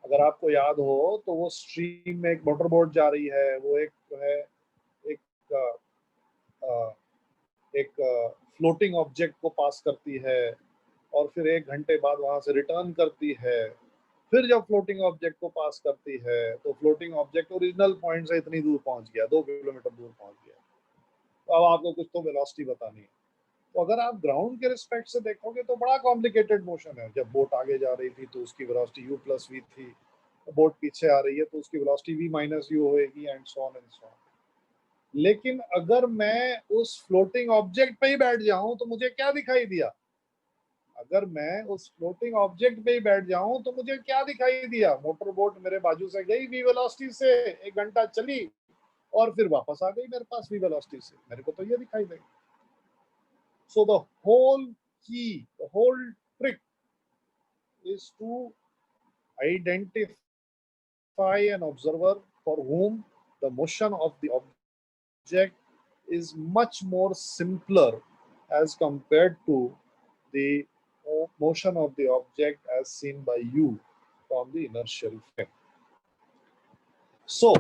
अगर आपको याद हो तो वो stream में एक motor boat जा रही है, वो एक जो है एक फ्लोटिंग ऑब्जेक्ट को पास करती है और फिर 1 घंटे बाद वहां से रिटर्न करती है। फिर जब फ्लोटिंग ऑब्जेक्ट को पास करती है तो फ्लोटिंग ऑब्जेक्ट ओरिजिनल पॉइंट से इतनी दूर पहुंच गया, 2 किलोमीटर दूर पहुंच गया, तो अब आपको कुछ तो वेलोसिटी बतानी है। तो अगर आप ग्राउंड के रिस्पेक्ट से देखोगे तो बड़ा कॉम्प्लिकेटेड मोशन है। जब बोट आगे जा रही थी तो उसकी वेलोसिटी u प्लस v थी, बोट पीछे आ रही है तो उसकी वेलोसिटी v माइनस u होएगी, and so on and so on. लेकिन अगर मैं उस फ्लोटिंग ऑब्जेक्ट पे ही बैठ जाऊं तो मुझे क्या दिखाई दिया? अगर मैं उस फ्लोटिंग ऑब्जेक्ट पे ही बैठ जाऊं तो मुझे क्या दिखाई दिया? मोटर बोट मेरे बाजू से गई वी वेलोसिटी से, 1 घंटा चली और फिर वापस आ गई मेरे पास वी वेलोसिटी से, मेरे को तो ये दिखाई देगी। So the whole key, the whole trick is to identify an observer for whom the motion of the object is much more simpler as compared to the motion of the object as seen by you from the inertial frame. So,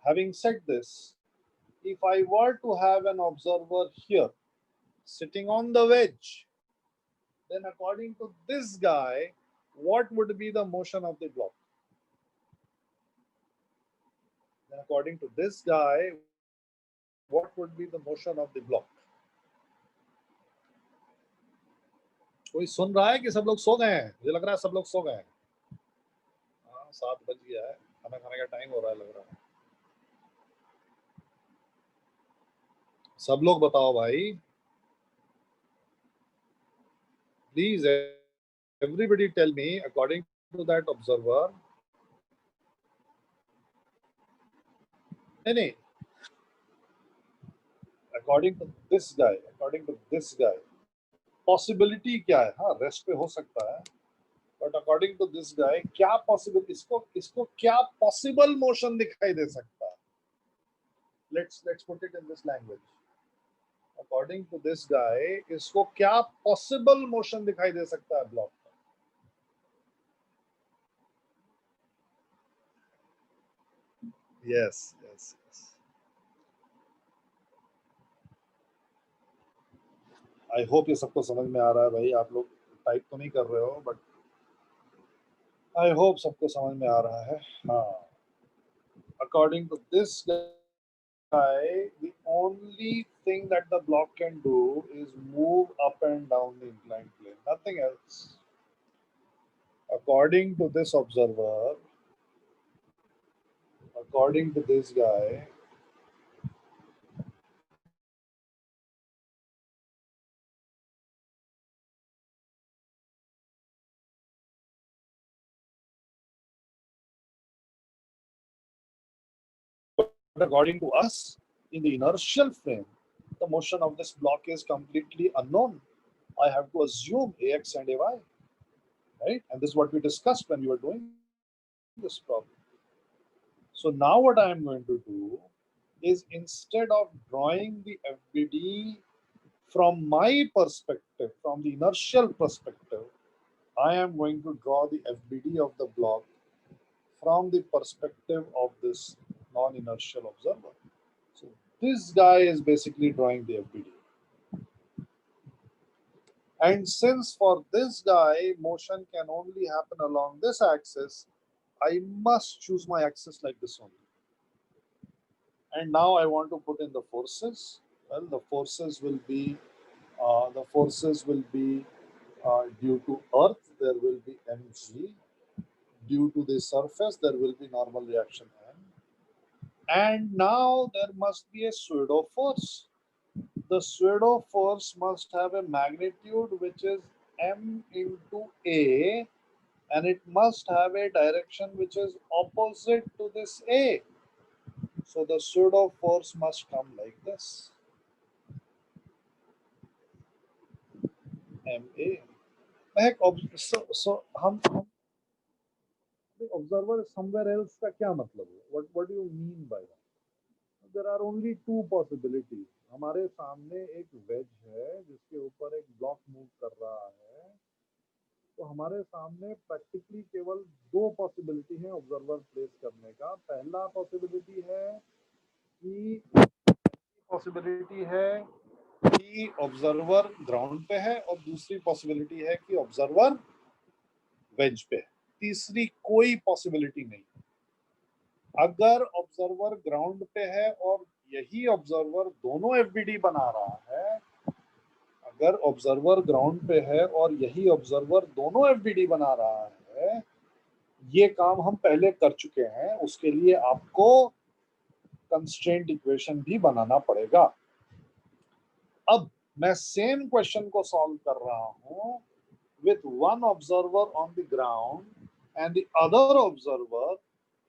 having said this, if I were to have an observer here sitting on the wedge, then according to this guy, what would be the motion of the block? Then according to this guy, what would be the motion of the block? कोई सुन रहा है कि सब लोग सो गए हैं? मुझे लग रहा है सब लोग सो गए हैं। 7 बज गया है, खाना खाने का टाइम हो रहा है लग रहा है। सब लोग बताओ भाई, please everybody tell me according to that observer. नहीं, according to this guy, possibility क्या है? हाँ, रेस्ट पे हो सकता है, but according to this guy क्या पॉसिबल, इसको क्या पॉसिबल मोशन दिखाई दे सकता है? Let's put it in this language. According to this guy इसको क्या पॉसिबल मोशन दिखाई दे सकता है ब्लॉक का? Yes yes yes, I hope ये सबको समझ में आ रहा है भाई। आप लोग टाइप तो नहीं कर रहे हो, बट आई होप सबको समझ में आ रहा है। हाँ, according to this guy, the only thing that the block can do is move up and down the inclined plane, nothing else. According to this observer, according to this guy, but according to us, in the inertial frame, the motion of this block is completely unknown. I have to assume ax and ay, right? And this is what we discussed when we were doing this problem. So now what I am going to do is, instead of drawing the FBD from my perspective, from the inertial perspective, I am going to draw the FBD of the block from the perspective of this non-inertial observer. So this guy is basically drawing the FBD. And since for this guy, motion can only happen along this axis, I must choose my axis like this only. And now I want to put in the forces. Well, the forces will be due to Earth, there will be mg. Due to the surface, there will be normal reaction m. And now there must be a pseudo force. The pseudo force must have a magnitude which is m into a, and it must have a direction which is opposite to this a. So the pseudo force must come like this, ma. So हम the observer somewhere else का क्या मतलब है? What do you mean by that? There are only two possibilities. हमारे सामने एक veg है जिसके ऊपर एक ब्लॉक मूव कर रहा है, तो हमारे सामने प्रैक्टिकली केवल दो पॉसिबिलिटी है ऑब्जर्वर प्लेस करने का। पहला पॉसिबिलिटी है कि ऑब्जर्वर ग्राउंड पे है, और दूसरी पॉसिबिलिटी है कि ऑब्जर्वर वेज पे है। तीसरी कोई पॉसिबिलिटी नहीं। अगर ऑब्जर्वर ग्राउंड पे है और यही ऑब्जर्वर दोनों एफबीडी बना रहा है, अगर ऑब्जर्वर ग्राउंड पे है और यही ऑब्जर्वर दोनों एफबीडी बना रहा है, ये काम हम पहले कर चुके हैं। उसके लिए आपको कंस्ट्रेंट इक्वेशन भी बनाना पड़ेगा। अब मैं सेम क्वेश्चन को सॉल्व कर रहा हूं with one observer on the ground and the other observer,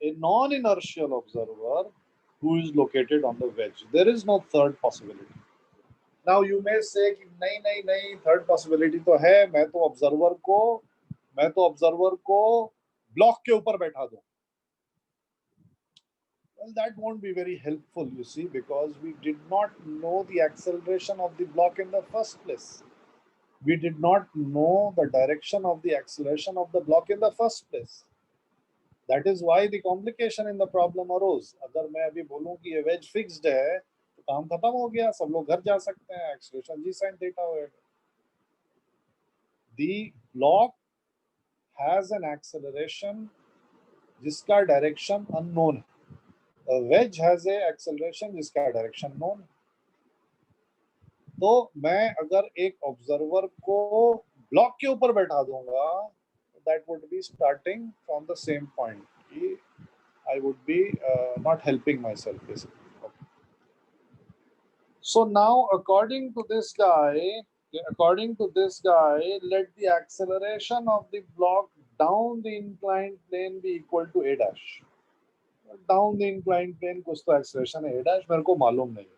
a non-inertial observer, who is located on the wedge. There is no third possibility. Now you may say कि नहीं नहीं नहीं, third possibility तो है, मैं तो ऑब्जर्वर को block के ऊपर बैठा दूं। Well, that won't be very helpful, you see, because we did not know the acceleration of the block in the first place. We did not know the direction of the acceleration of the block in the first place. That is why the complication in the problem arose. अगर मैं अभी बोलूं कि ये wedge fixed है, तो काम खत्म हो गया, सब लोग घर जा सकते हैं, acceleration g sin theta होएगा। The block has an acceleration जिसका direction unknown है। A wedge has a acceleration जिसका direction known है। तो मैं अगर एक ऑब्जर्वर को ब्लॉक के ऊपर बैठा दूंगा, that would be starting from the same point. I would be not helping myself basically. Okay. So now according to this guy, let the acceleration of the block down the inclined plane be equal to a dash. Down the inclined plane कुछ तो acceleration है a dash, मेरे को मालूम नहीं है,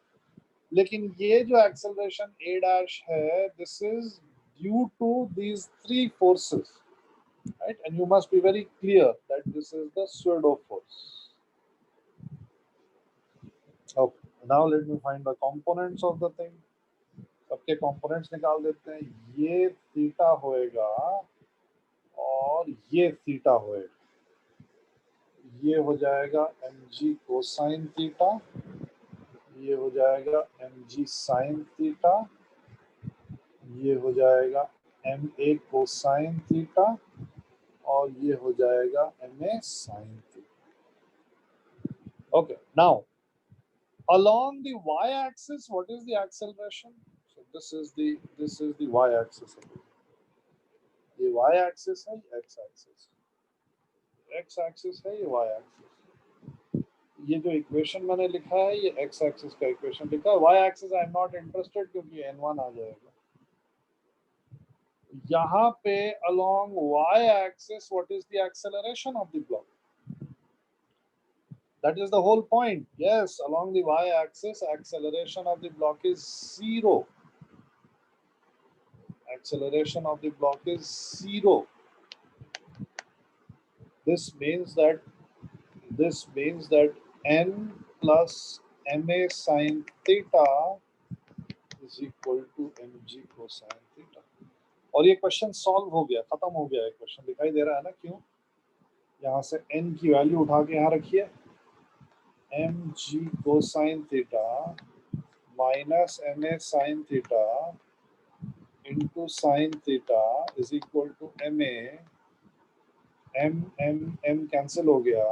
लेकिन ये जो acceleration a dash है, this is due to these three forces, right? And you must be very clear that this is the pseudo force. Okay, now let me find the components of the thing. सबके components निकाल देते हैं। ये theta होएगा और ये theta होएगा। ये हो जाएगा mg कोसाइन थीटा, ये हो जाएगा mg साइन थीटा, ये हो जाएगा ma कोसाइन थीटा, और ये हो जाएगा ma sine theta. Okay, now along the y-axis, what is the acceleration? So this is the y-axis. ये y-axis है, x-axis. x-axis है, ये y-axis. ये जो इक्वेशन मैंने लिखा है, ये x-axis का इक्वेशन लिखा है. y-axis I am not interested क्योंकि n1 आ जाएगा. यहाँ पे along y-axis, what is the acceleration of the block? That is the whole point. Yes, along the y-axis, acceleration of the block is 0. Acceleration of the block is 0. This means that n plus ma sin theta is equal to mg cosine theta. और ये question solve हो गया, खत्म हो गया है. Question दिखाई दे रहा है ना? क्यों? यहाँ से n की वैल्यू उठा के यहाँ रखिए. mg cosine theta minus ma sin theta into sin theta is equal to ma. m cancel हो गया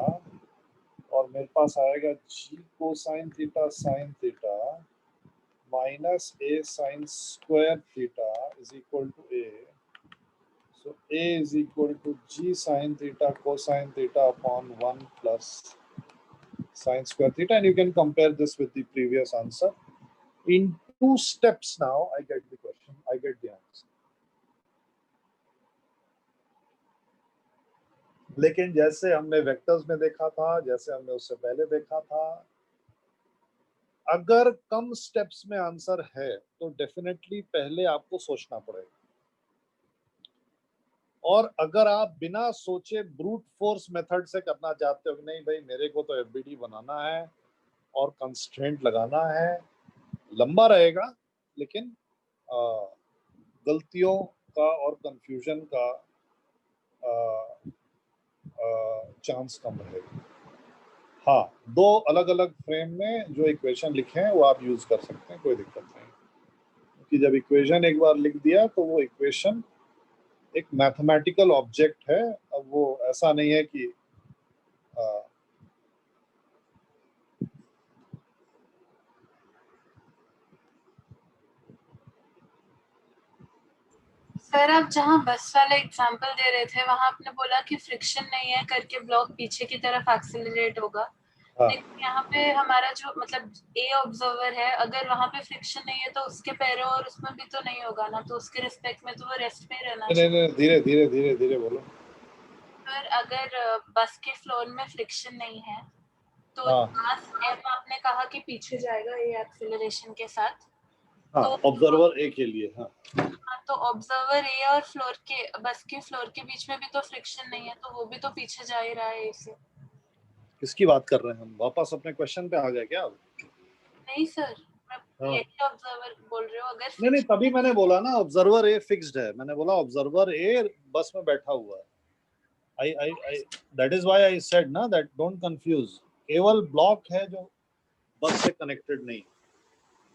और मेरे पास आएगा g cosine theta sine theta minus a sine square theta is equal to a. So a is equal to g sin theta cosine theta upon 1 plus sin square theta, and you can compare this with the previous answer. In 2 steps now, I get the question, I get the answer. लेकिन जैसे हमने vectors में देखा था, जैसे हमने उससे पहले देखा था, अगर कम स्टेप्स में आंसर है तो डेफिनेटली पहले आपको सोचना पड़ेगा. और अगर आप बिना सोचे ब्रूट फोर्स मेथड से करना चाहते हो कि नहीं भाई मेरे को तो एफबीडी बनाना है और कंस्ट्रेंट लगाना है, लंबा रहेगा लेकिन गलतियों का और कंफ्यूजन का चांस कम रहेगा. हाँ, 2 अलग अलग फ्रेम में जो इक्वेशन लिखे हैं वो आप यूज कर सकते हैं, कोई दिक्कत नहीं. क्योंकि जब इक्वेशन एक बार लिख दिया तो वो इक्वेशन एक मैथमेटिकल ऑब्जेक्ट है. अब वो ऐसा नहीं है कि सर आप जहाँ बस वाला एग्जांपल दे रहे थे वहां आपने बोला कि फ्रिक्शन नहीं है करके ब्लॉक पीछे की तरफ एक्सेलरेट होगा. हाँ. लेकिन यहाँ पे हमारा जो मतलब ए ऑब्जर्वर है, अगर वहां पे फ्रिक्शन नहीं है तो उसके पैरों और उसमें भी तो नहीं होगा ना, तो उसके रिस्पेक्ट में तो वो रेस्ट में रहना चाहिए. नहीं, धीरे धीरे धीरे धीरे बोलो. फिर अगर बस के फ्लोर में फ्रिक्शन नहीं है तो हाँ. मास एम आपने कहा कि पीछे जाएगा ए एक्सेलरेशन के साथ. हाँ, तो ऑब्जर्वर ए के लिए. हाँ, तो ऑब्जर्वर ए और फ्लोर के बस के फ्लोर के बीच में भी तो फ्रिक्शन नहीं है, तो वो भी तो पीछे जा ही रहा है इससे. किसकी बात कर रहे हैं हम? वापस अपने क्वेश्चन पे आ गए क्या? नहीं सर, मैं हाँ. यही ऑब्जर्वर बोल रही हूँ. अगर नहीं, तभी मैंने बोला ना ऑब्जर्वर ए फिक्स्ड है. मैंने बोला ऑब्जर्वर ए बस में बैठा हुआ है. I that is why I said ना that don't confuse. केवल ब्लॉक है जो बस से कनेक्टेड नहीं.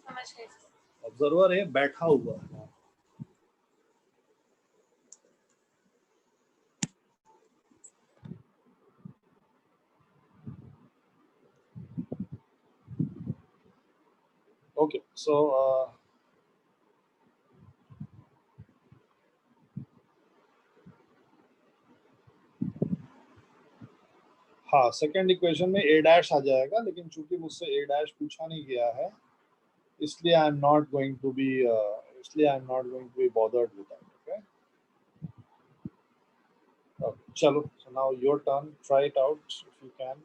समझ गए. ऑब्जर्वर ए बैठा हुआ है. Okay, so हाँ, सेकेंड इक्वेशन में a डैश आ जाएगा, लेकिन चूंकि मुझसे a डैश पूछा नहीं गया है इसलिए I am not going to be bothered with that. Okay, चलो. So now your turn. Try it out if you can.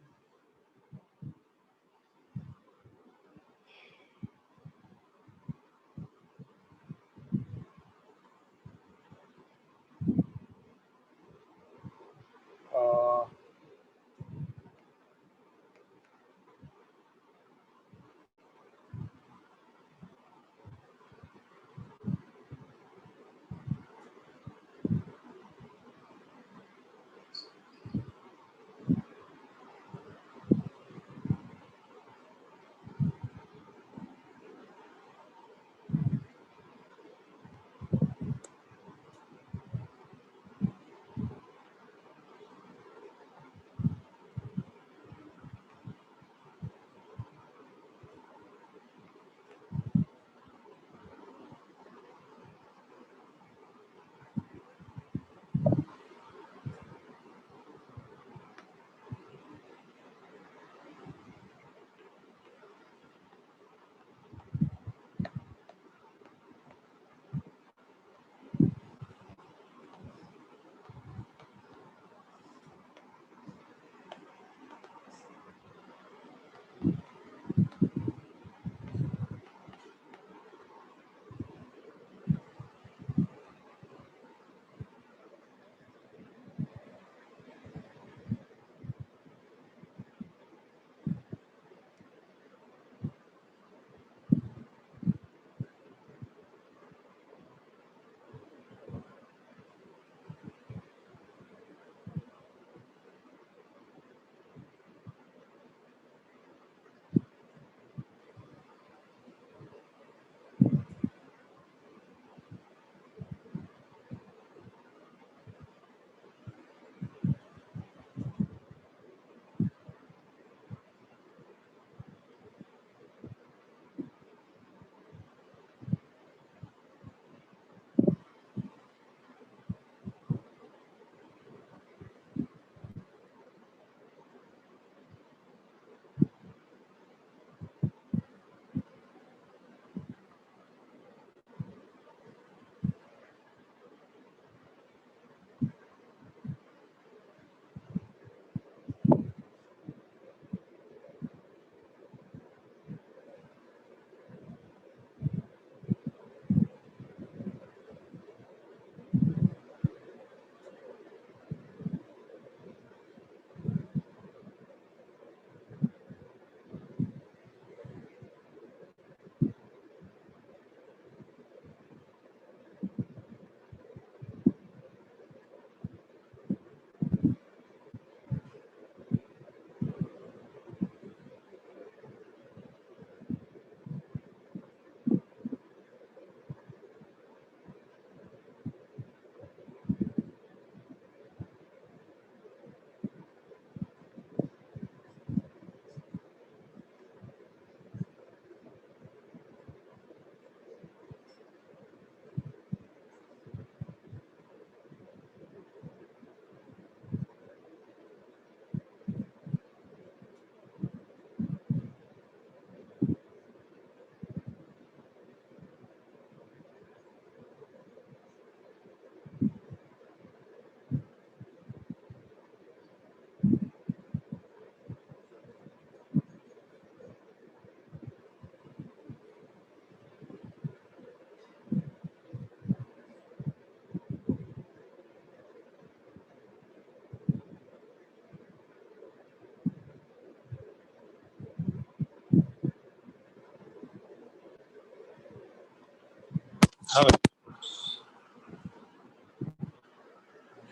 हाँ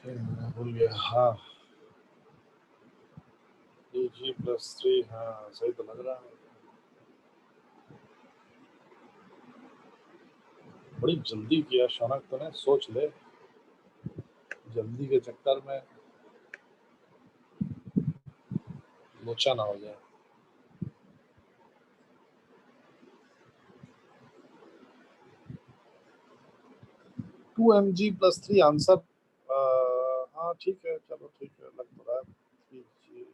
मैं भूल गया। हाँ G+3, हाँ सही तो लग रहा है। बड़ी जल्दी किया शौनक तूने, सोच ले, जल्दी के चक्कर में लोचा ना हो जाए। 2mg+3 answer. हाँ ठीक है, चलो ठीक है, लग तो रहा है 3G।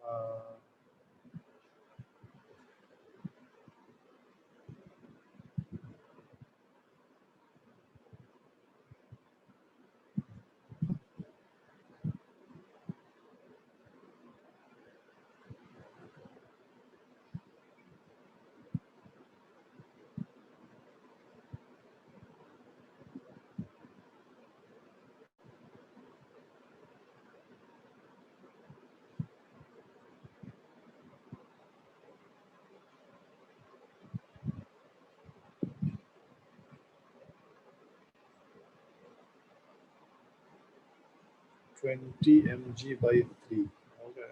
हाँ, ट्वेंटी mg/3 हो गया।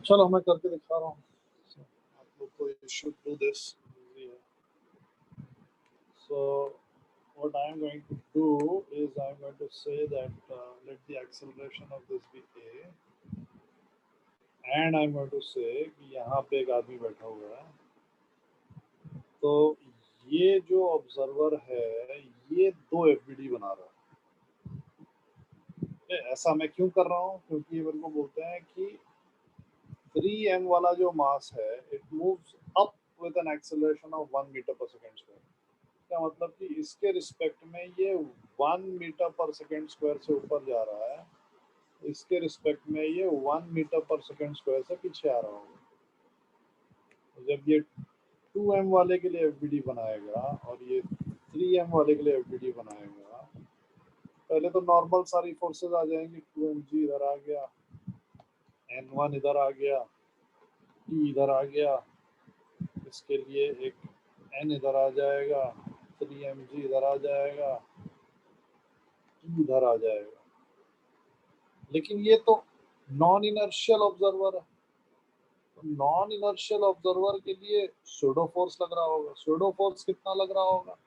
चलो मैं करके दिखा रहा हूँ, आप लोग को you should do this. So what I am going to do is I am going to say that let the acceleration of this be a, and I am going to say कि यहाँ पे एक आदमी बैठा हुआ है, तो ये जो ऑब्जर्वर है ये दो एफबीडी बना रहा है। ऐसा मैं क्यों कर रहा हूँ? क्योंकि ये मेरे को बोलते हैं कि 3m वाला जो मास है it moves up with an acceleration of 1 metre पर सेकेंड स्क्वायर। क्या मतलब कि इसके रिस्पेक्ट में ये 1 मीटर पर सेकेंड स्क्वायर से ऊपर जा रहा है, इसके रिस्पेक्ट में ये 1 मीटर पर सेकेंड स्क्वायर से पीछे आ रहा होगा। जब ये 2m वाले के लिए एफबीडी बनाएगा और ये 3m वाले के लिए एफबीडी बनाएगा, पहले तो नॉर्मल सारी फोर्सेस आ जाएंगी। 2mg इधर आ गया, n1 इधर आ गया, t इधर आ गया, इसके लिए एक n इधर आ जाएगा, 3mg इधर आ जाएगा, t इधर आ जाएगा। लेकिन ये तो नॉन इनर्शियल ऑब्जर्वर है, तो नॉन इनर्शियल ऑब्जर्वर के लिए सूडो फोर्स लग रहा होगा। सूडो फोर्स कितना लग रहा होगा?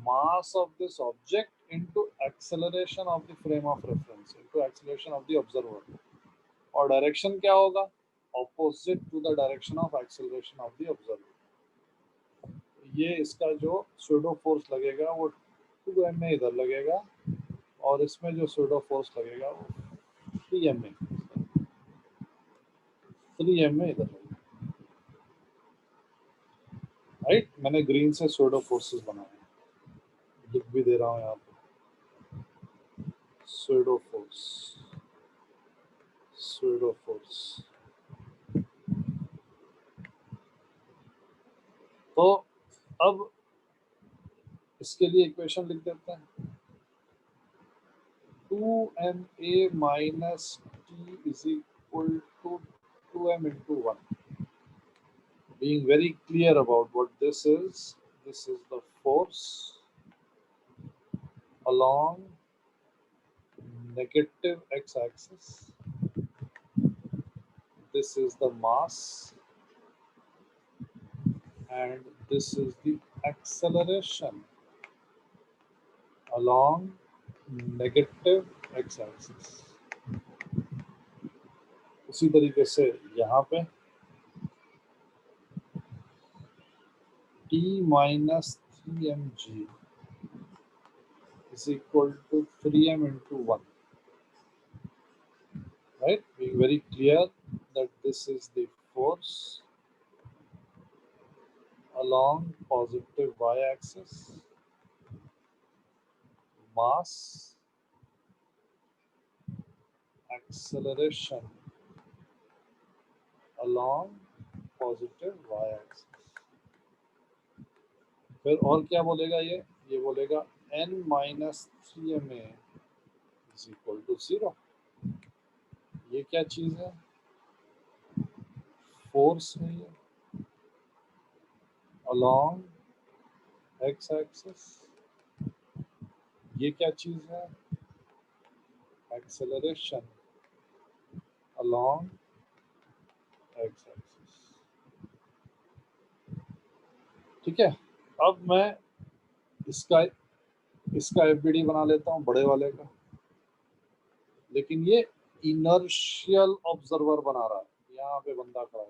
Mass of this object into acceleration of the frame of reference into acceleration of the observer. और डायरेक्शन क्या होगा? Opposite to the direction of acceleration of the observer. ये इसका जो सूडो फोर्स लगेगा वो 2m में इधर लगेगा, और इसमें जो सूडो फोर्स लगेगा वो 3m में इधर लगेगा। राइट, मैंने ग्रीन से सूडो फोर्सेस बनाए। लिख भी दे रहा हूँ यहाँ पे, स्यूडो फोर्स। तो अब इसके लिए इक्वेशन लिख देते हैं, 2ma minus t is equal to 2m into 1. Being very clear about what this is the force along negative x-axis. This is the mass and this is the acceleration along negative x-axis. उसी तरीके से यहाँ पे t minus 3mg is equal to 3m into 1. Right? Being very clear that this is the force along positive y-axis, mass, acceleration along positive y-axis. फिर और क्या बोलेगा ये बोलेगा n minus 3ma is equal to 0. ये क्या चीज है? फोर्स है ये along x-axis. ये क्या चीज है? acceleration along x-axis. ठीक है, अब मैं इसका FBD बना लेता हूँ बड़े वाले का, लेकिन ये इनर्शियल ऑब्जर्वर बना रहा है। यहाँ पे बंदा खड़ा है,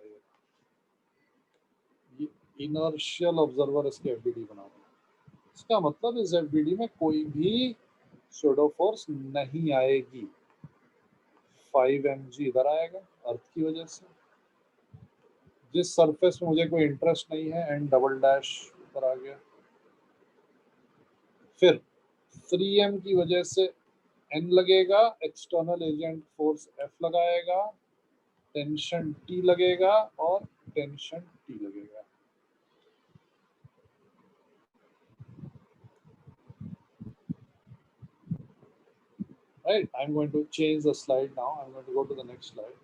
ये इनर्शियल ऑब्जर्वर इसके FBD बना रहा है। इसका मतलब इस FBD में कोई भी स्यूडो फोर्स नहीं आएगी। 5mg इधर आएगा अर्थ की वजह से, जिस सरफेस में मुझे कोई इंटरेस्ट नहीं है n डबल डैश ऊपर आ गया। फिर 3m की वजह से n लगेगा, एक्सटर्नल एजेंट फोर्स F लगाएगा, टेंशन T लगेगा और टेंशन T लगेगा। Right, I'm going to change the slide now. I'm going to go to the next slide.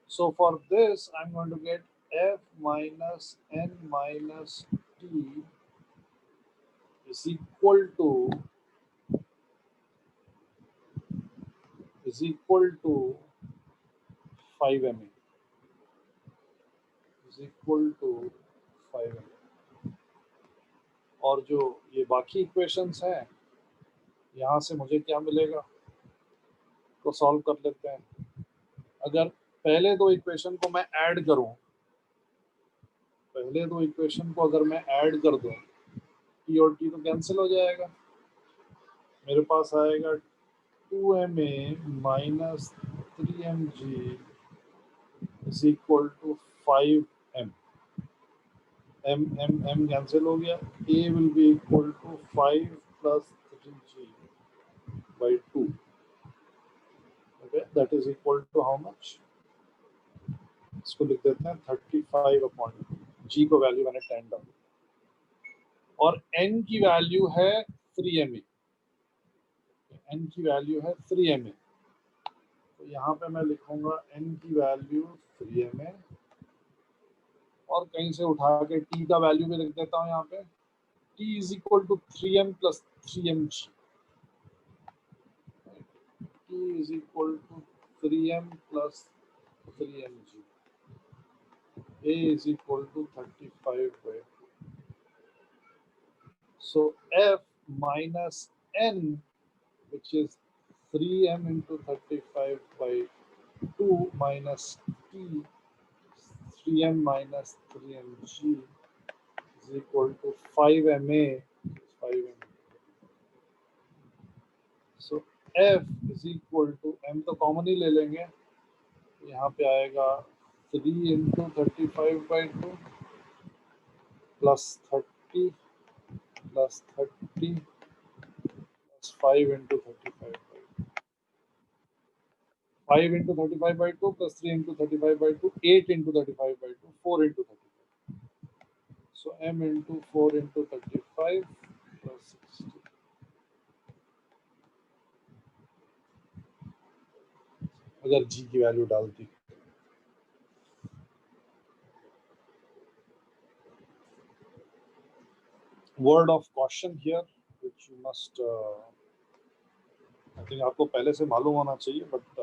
So for this, I'm going to get F minus N minus T is equal to 5ma. Is equal to 5ma. और जो ये बाकी equations हैं, यहाँ से मुझे क्या मिलेगा तो सॉल्व कर लेते हैं। अगर पहले दो इक्वेशन को मैं ऐड करूं, पहले दो इक्वेशन को अगर मैं ऐड कर दूं, टी और टी तो कैंसिल हो जाएगा। मेरे पास आएगा 2ma minus 3mg is equal to 5m. m cancel हो गया। a will be equal to 5 plus 3g by 2. Okay, that is equal to how much? इसको लिख देते हैं 35 अपॉन g को वैल्यू मैंने 10 डाली और n की वैल्यू है 3ma। n की वैल्यू है 3ma, तो यहाँ पे मैं लिखूंगा n की वैल्यू 3ma और कहीं से उठा के t का वैल्यू भी लिख देता हूँ यहाँ पे। t is equal to 3m plus 3mg। t is equal to 3m plus 3mg। a is equal to 35 by 2. So F minus n, which is 3m into 35 by 2 minus t, 3m minus 3mg is equal to 5ma. 5ma. So F is equal to m तो common ही ले लेंगे, यहाँ पे आएगा 3 into 35 by 2 plus 30 plus 30 plus 5 into 35 by 5 into 35 by 2 plus 3 into 35 by 2, 8 into 35 by 2, 4 into 35. So m into 4 into 35 plus 60. अगर g की value डालती, word of caution here which you must I think आपको पहले से मालूम होना चाहिए, but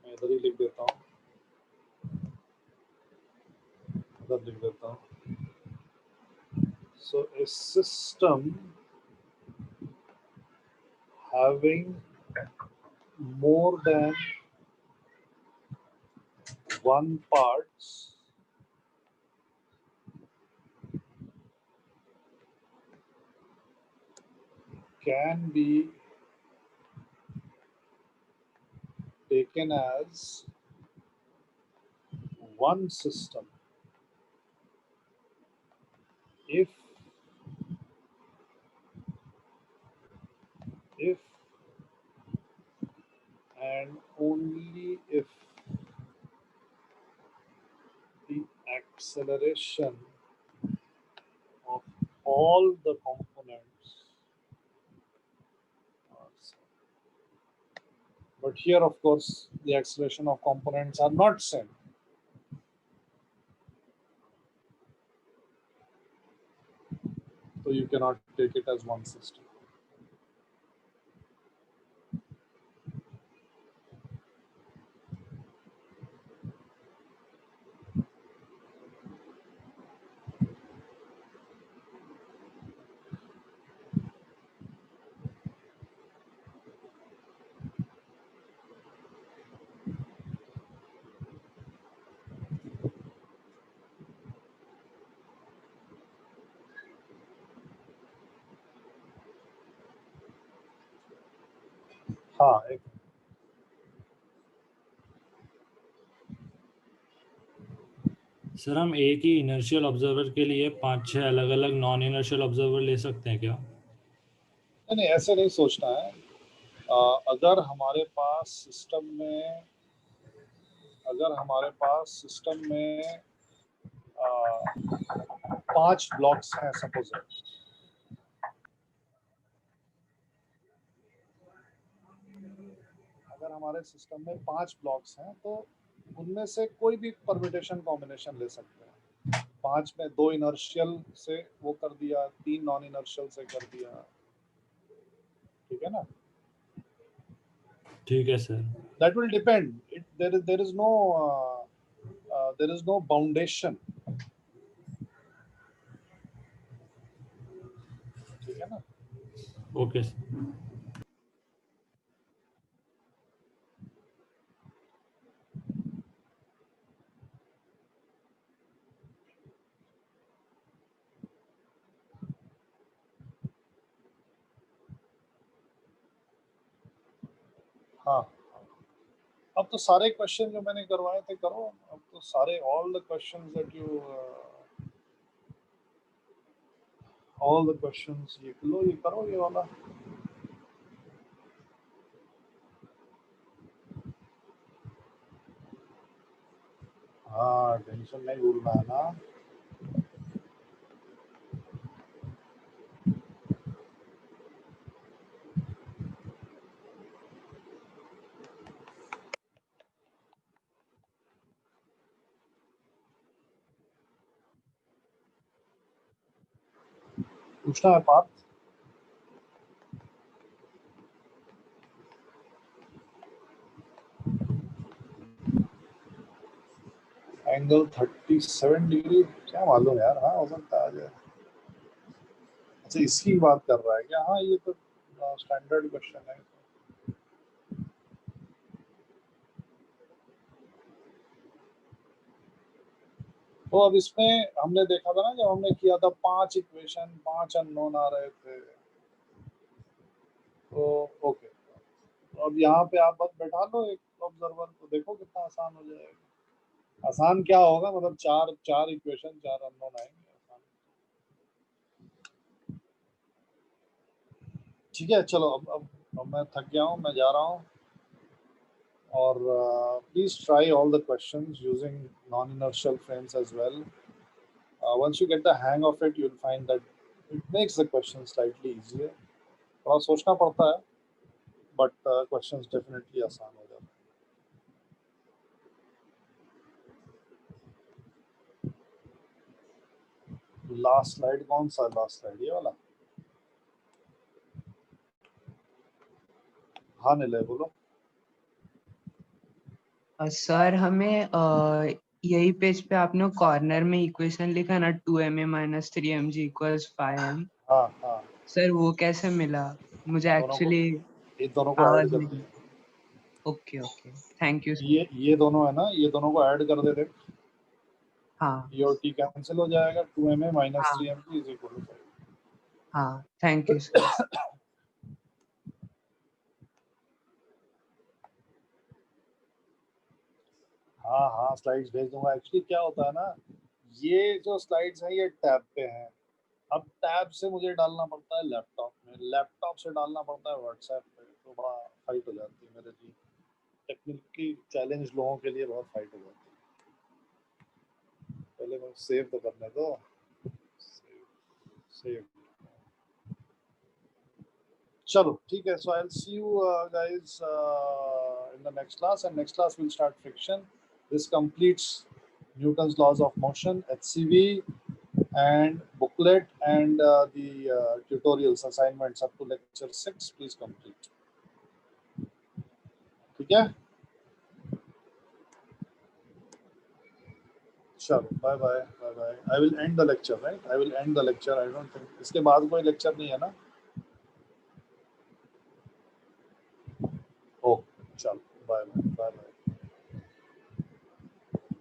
मैं इधर ही लिख देता हूँ, इधर लिख देता हूँ. So a system having more than one parts can be taken as one system if and only if the acceleration of all the components are same. But here, of course, the acceleration of components are not same. So you cannot take it as one system. हाँ, एक sir हम एक ही inertial observer के लिए 5-6 अलग अलग non inertial observer ले सकते हैं क्या? नहीं, ऐसे नहीं सोचना है. अगर हमारे पास सिस्टम में 5 ब्लॉक्स हैं सपोज, अगर हमारे सिस्टम में 5 ब्लॉक्स हैं तो उनमें से कोई भी परम्यूटेशन कॉम्बिनेशन ले सकते हैं. 5 में 2 इनर्शियल से वो कर दिया, 3 नॉन इनर्शियल से कर दिया, ठीक है ना? ठीक है sir. That will depend. There is no foundation. ठीक है ना? Okay sir. हाँ, अब तो सारे क्वेश्चन जो मैंने करवाए थे करो. अब तो सारे all the questions ये लो, ये करो, ये वाला. हाँ, टेंशन नहीं भूलना है ना. पूछना है पार्थ? एंगल 37 डिग्री, क्या मालूम यार. हाँ, हो सकता है आ जाए. अच्छा, इसकी बात कर रहा है क्या? हाँ, ये तो स्टैंडर्ड क्वेश्चन है. तो अब इसमें हमने देखा था ना, जब हमने किया था 5 इक्वेशन, 5 अननोन आ रहे थे. तो ओके, तो अब यहाँ पे आप बस बैठा लो एक ऑब्जर्वर, तो देखो कितना आसान हो जाएगा. आसान क्या होगा, मतलब चार इक्वेशन, 4 अननोन आएंगे. आसान. ठीक है, चलो अब मैं थक गया हूँ, मैं जा रहा हूँ। और please try all the questions using non-inertial frames as well. Once you get the hang of it, you'll find that it makes the question slightly easier. थोड़ा सोचना पड़ता है, but questions definitely आसान हो जाते हैं। लास्ट स्लाइड कौन सा? लास्ट स्लाइड ये वाला। हाँ निलय बोलो। सर हमें यही पेज पे आपने कॉर्नर में इक्वेशन लिखा ना 2ma - 3mg = 5m। हाँ हाँ, सर वो कैसे मिला? मुझे दोनों को एक्चुअली इन दोनों को आवाज ऐड कर नहीं। दे। Okay okay, thank you sir. ये दोनों है ना, ये दोनों को ऐड कर दे देख। हाँ ये और टी कैंसिल हो जाएगा। 2ma - हाँ 3mg = 5। हाँ, थैंक यू सर। हाँ हाँ, स्लाइड्स भेज दूंगा। एक्चुअली क्या होता है ना, ये जो स्लाइड्स हैं ये टैब पे हैं। अब टैब से मुझे डालना पड़ता है लैपटॉप में, लैपटॉप से डालना पड़ता है व्हाट्सएप पे, तो बड़ा फाइट हो जाती है मेरे लिए। टेक्निकली चैलेंज लोगों के लिए बहुत फाइट हो जाती है। पहले मैं सेव तो करने दो। सेव। चलो ठीक है, so I will see you guys in the next class, and next class we'll start friction. This completes Newton's laws of motion, HCV, and booklet, and the tutorials assignments up to lecture 6 please complete. ठीक है, चलो bye bye bye bye. I will end the lecture, right? I will end the lecture. I don't think इसके बाद कोई lecture नहीं है ना। Okay, चलो बाय बाय बाय बाय।